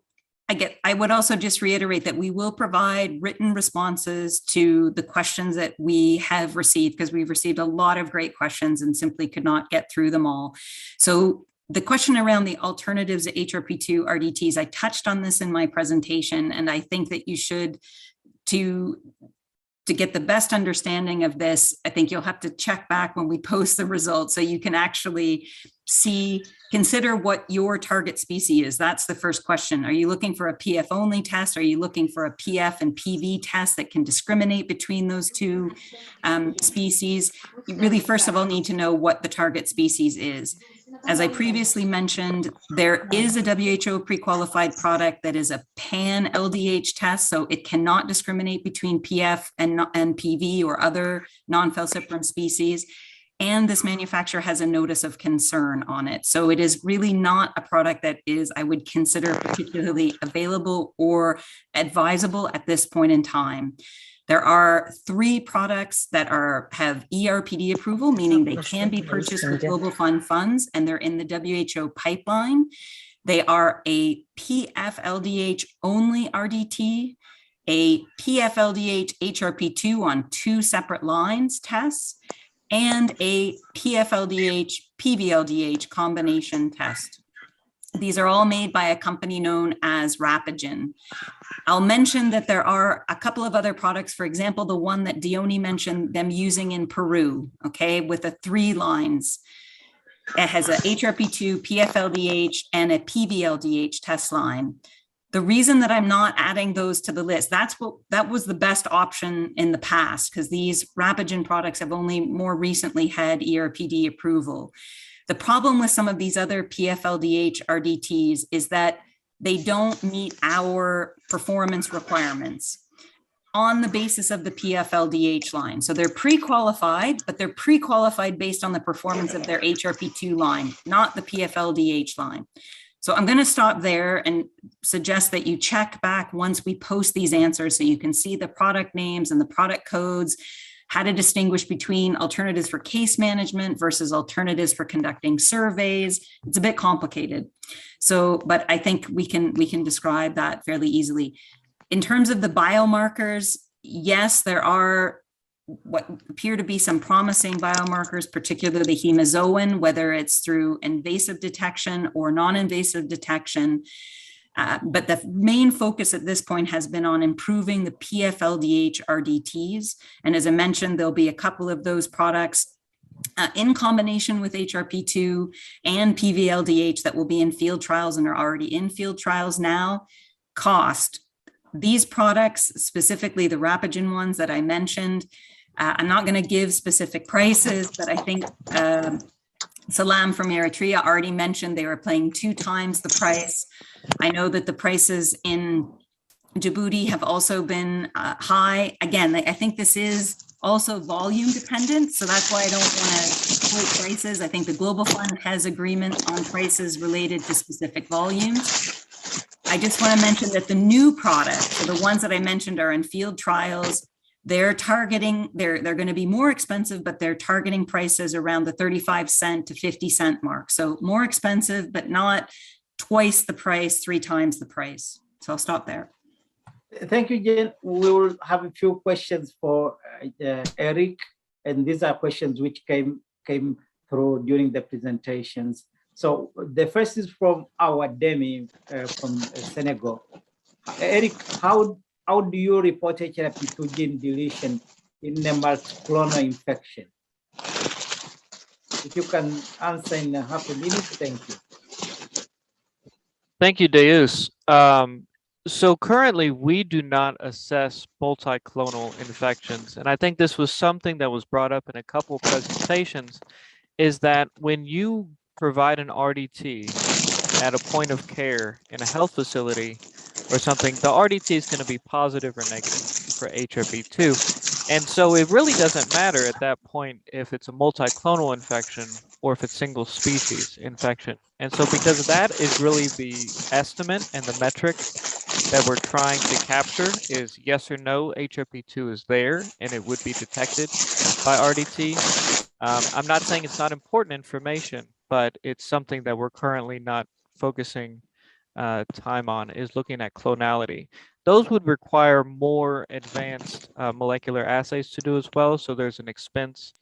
I would also just reiterate that we will provide written responses to the questions that we have received, because we've received a lot of great questions and simply could not get through them all. So the question around the alternatives to HRP2-RDTs, I touched on this in my presentation, and I think that you should, to get the best understanding of this, I think you'll have to check back when we post the results so you can actually consider what your target species is. That's the first question. Are you looking for a PF only test? Are you looking for a PF and PV test that can discriminate between those two species? You really, first of all, need to know what the target species is. As I previously mentioned, there is a WHO pre-qualified product that is a pan-LDH test, so it cannot discriminate between PF and PV or other non-falciparum species. And this manufacturer has a notice of concern on it. So it is really not a product that is, I would consider, particularly available or advisable at this point in time. There are 3 products that have ERPD approval, meaning they can be purchased with Global Fund funds, and they're in the WHO pipeline. They are a PFLDH only RDT, a PFLDH HRP2 on 2 separate lines tests, and a PFLDH PVLDH combination test. These are all made by a company known as Rapigen. I'll mention that there are a couple of other products, for example, the one that Diony mentioned them using in Peru, okay, with a 3 lines. It has a HRP2, PFLDH, and a PVLDH test line. The reason that I'm not adding those to the list, that was the best option in the past, because these Rapigen products have only more recently had ERPD approval. The problem with some of these other PFLDH RDTs is that they don't meet our performance requirements on the basis of the PFLDH line. So they're pre-qualified, but they're pre-qualified based on the performance of their HRP2 line, not the PFLDH line. So I'm going to stop there and suggest that you check back once we post these answers so you can see the product names and the product codes, how to distinguish between alternatives for case management versus alternatives for conducting surveys. It's a bit complicated. So, but I think we can describe that fairly easily. In terms of the biomarkers, yes, there are what appear to be some promising biomarkers, particularly hemozoin, whether it's through invasive detection or non-invasive detection. But the main focus at this point has been on improving the PFLDH RDTs. And as I mentioned, there'll be a couple of those products in combination with HRP2 and PVLDH that will be in field trials and are already in field trials now. Cost. These products, specifically the Rapigen ones that I mentioned, I'm not going to give specific prices, but I think Selam from Eritrea already mentioned they were paying 2 times the price. I know that the prices in Djibouti have also been high. Again, I think this is also volume dependent, so that's why I don't want to quote prices. I think the Global Fund has agreement on prices related to specific volumes. I just want to mention that the new products, so the ones that I mentioned are in field trials. They're targeting, they're going to be more expensive, but they're targeting prices around the 35-cent to 50-cent mark. So more expensive, but not twice the price, 3 times the price. So I'll stop there. Thank you, Jane. We will have a few questions for Eric, and these are questions which came through during the presentations. So the first is from our Demi from Senegal. Eric, how do you report HRP2 gene deletion in a multiclonal infection? If you can answer in half a minute, thank you. Thank you, Deus. So currently, we do not assess multiclonal infections. And I think this was something that was brought up in a couple of presentations, is that when you provide an RDT at a point of care in a health facility or something, the RDT is going to be positive or negative for HRP2. And so it really doesn't matter at that point if it's a multiclonal infection or if it's single species infection. And so because that is really the estimate and the metric that we're trying to capture is yes or no, HRP2 is there and it would be detected by RDT. I'm not saying it's not important information, but it's something that we're currently not focusing time on is looking at clonality. Those would require more advanced molecular assays to do as well. So there's an expense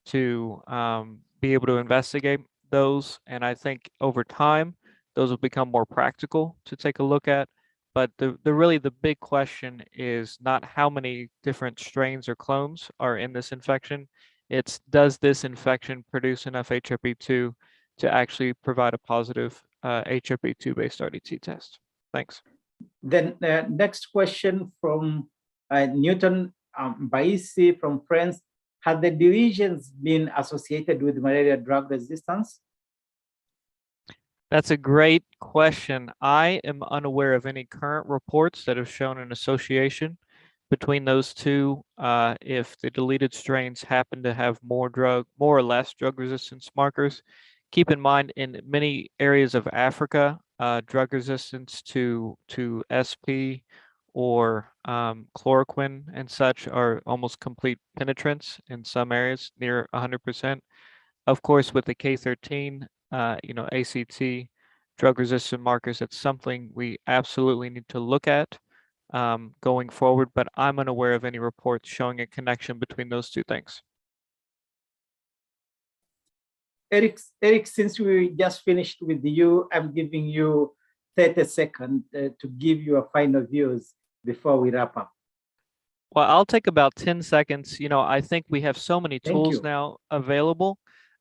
to be able to investigate those. And I think over time, those will become more practical to take a look at. But really the big question is not how many different strains or clones are in this infection. It's does this infection produce enough HRP2 to actually provide a positive HRP2 based RDT test? Thanks. Then next question from Newton Baisi from France. Have the deletions been associated with malaria drug resistance? That's a great question. I am unaware of any current reports that have shown an association between those two. If the deleted strains happen to have more or less drug resistance markers. Keep in mind, in many areas of Africa, drug resistance to SP or chloroquine and such are almost complete penetrance in some areas, near 100%. Of course, with the K13, ACT drug resistant markers, that's something we absolutely need to look at going forward, but I'm unaware of any reports showing a connection between those two things. Eric, since we just finished with you, I'm giving you 30 seconds to give your final views before we wrap up. Well, I'll take about 10 seconds. I think we have so many tools now available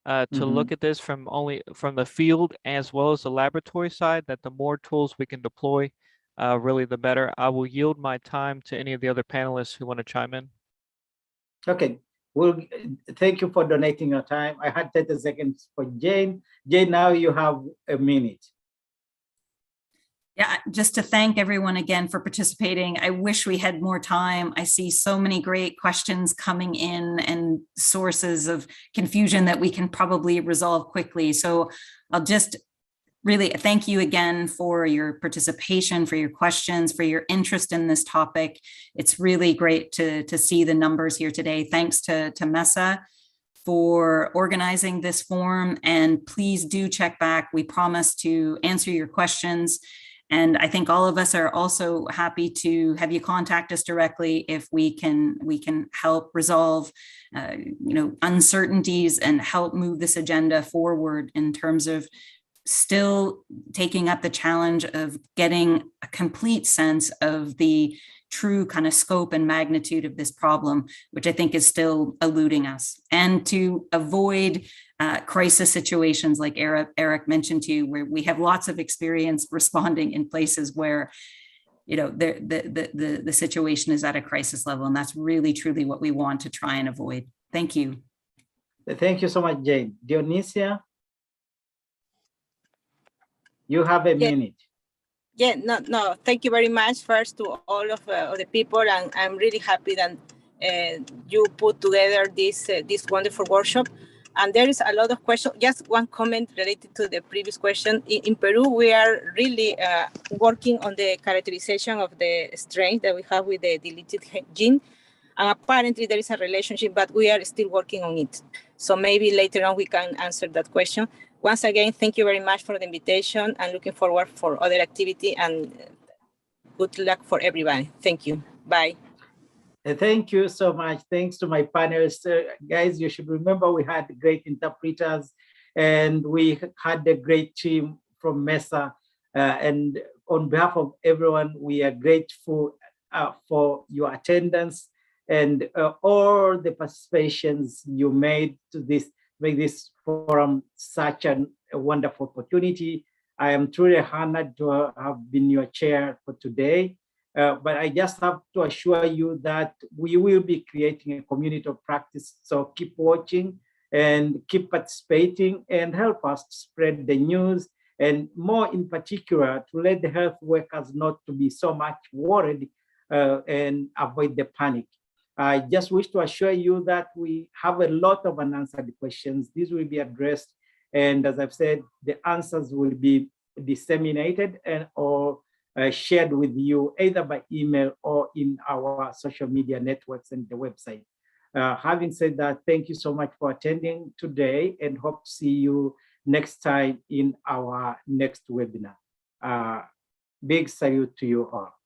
to look at this from the field as well as the laboratory side, that the more tools we can deploy, really the better. I will yield my time to any of the other panelists who want to chime in. Okay. Well, thank you for donating your time. I had 30 seconds for Jane. Jane, now you have a minute. Yeah, just to thank everyone again for participating. I wish we had more time. I see so many great questions coming in and sources of confusion that we can probably resolve quickly. So I'll just really thank you again for your participation, for your questions, for your interest in this topic. It's really great to see the numbers here today. Thanks to MESA for organizing this forum, and please do check back. We promise to answer your questions. And I think all of us are also happy to have you contact us directly if we can help resolve uncertainties and help move this agenda forward in terms of still taking up the challenge of getting a complete sense of the true kind of scope and magnitude of this problem, which I think is still eluding us, and to avoid crisis situations like Eric mentioned to you, where we have lots of experience responding in places where the situation is at a crisis level, and that's really truly what we want to try and avoid. Thank you. Thank you so much, Jane. Dionicia, you have a minute. Yeah, no, thank you very much first to all of the people, and I'm really happy that you put together this wonderful workshop. And there is a lot of questions. Just one comment related to the previous question. In Peru, we are really working on the characterization of the strain that we have with the deleted gene. And apparently there is a relationship, but we are still working on it. So maybe later on we can answer that question. Once again, thank you very much for the invitation, and looking forward for other activity, and good luck for everybody. Thank you. Bye. Thank you so much. Thanks to my panelists. Guys, you should remember we had great interpreters, and we had a great team from MESA. And on behalf of everyone, we are grateful for your attendance and all the participations you made to make this forum such a wonderful opportunity. I am truly honored to have been your chair for today. But I just have to assure you that we will be creating a community of practice. So keep watching and keep participating, and help us to spread the news, and more in particular, to let the health workers not to be so much worried and avoid the panic. I just wish to assure you that we have a lot of unanswered questions. These will be addressed. And as I've said, the answers will be disseminated or shared with you either by email or in our social media networks and the website. Having said that, thank you so much for attending today, and hope to see you next time in our next webinar. Big salute to you all.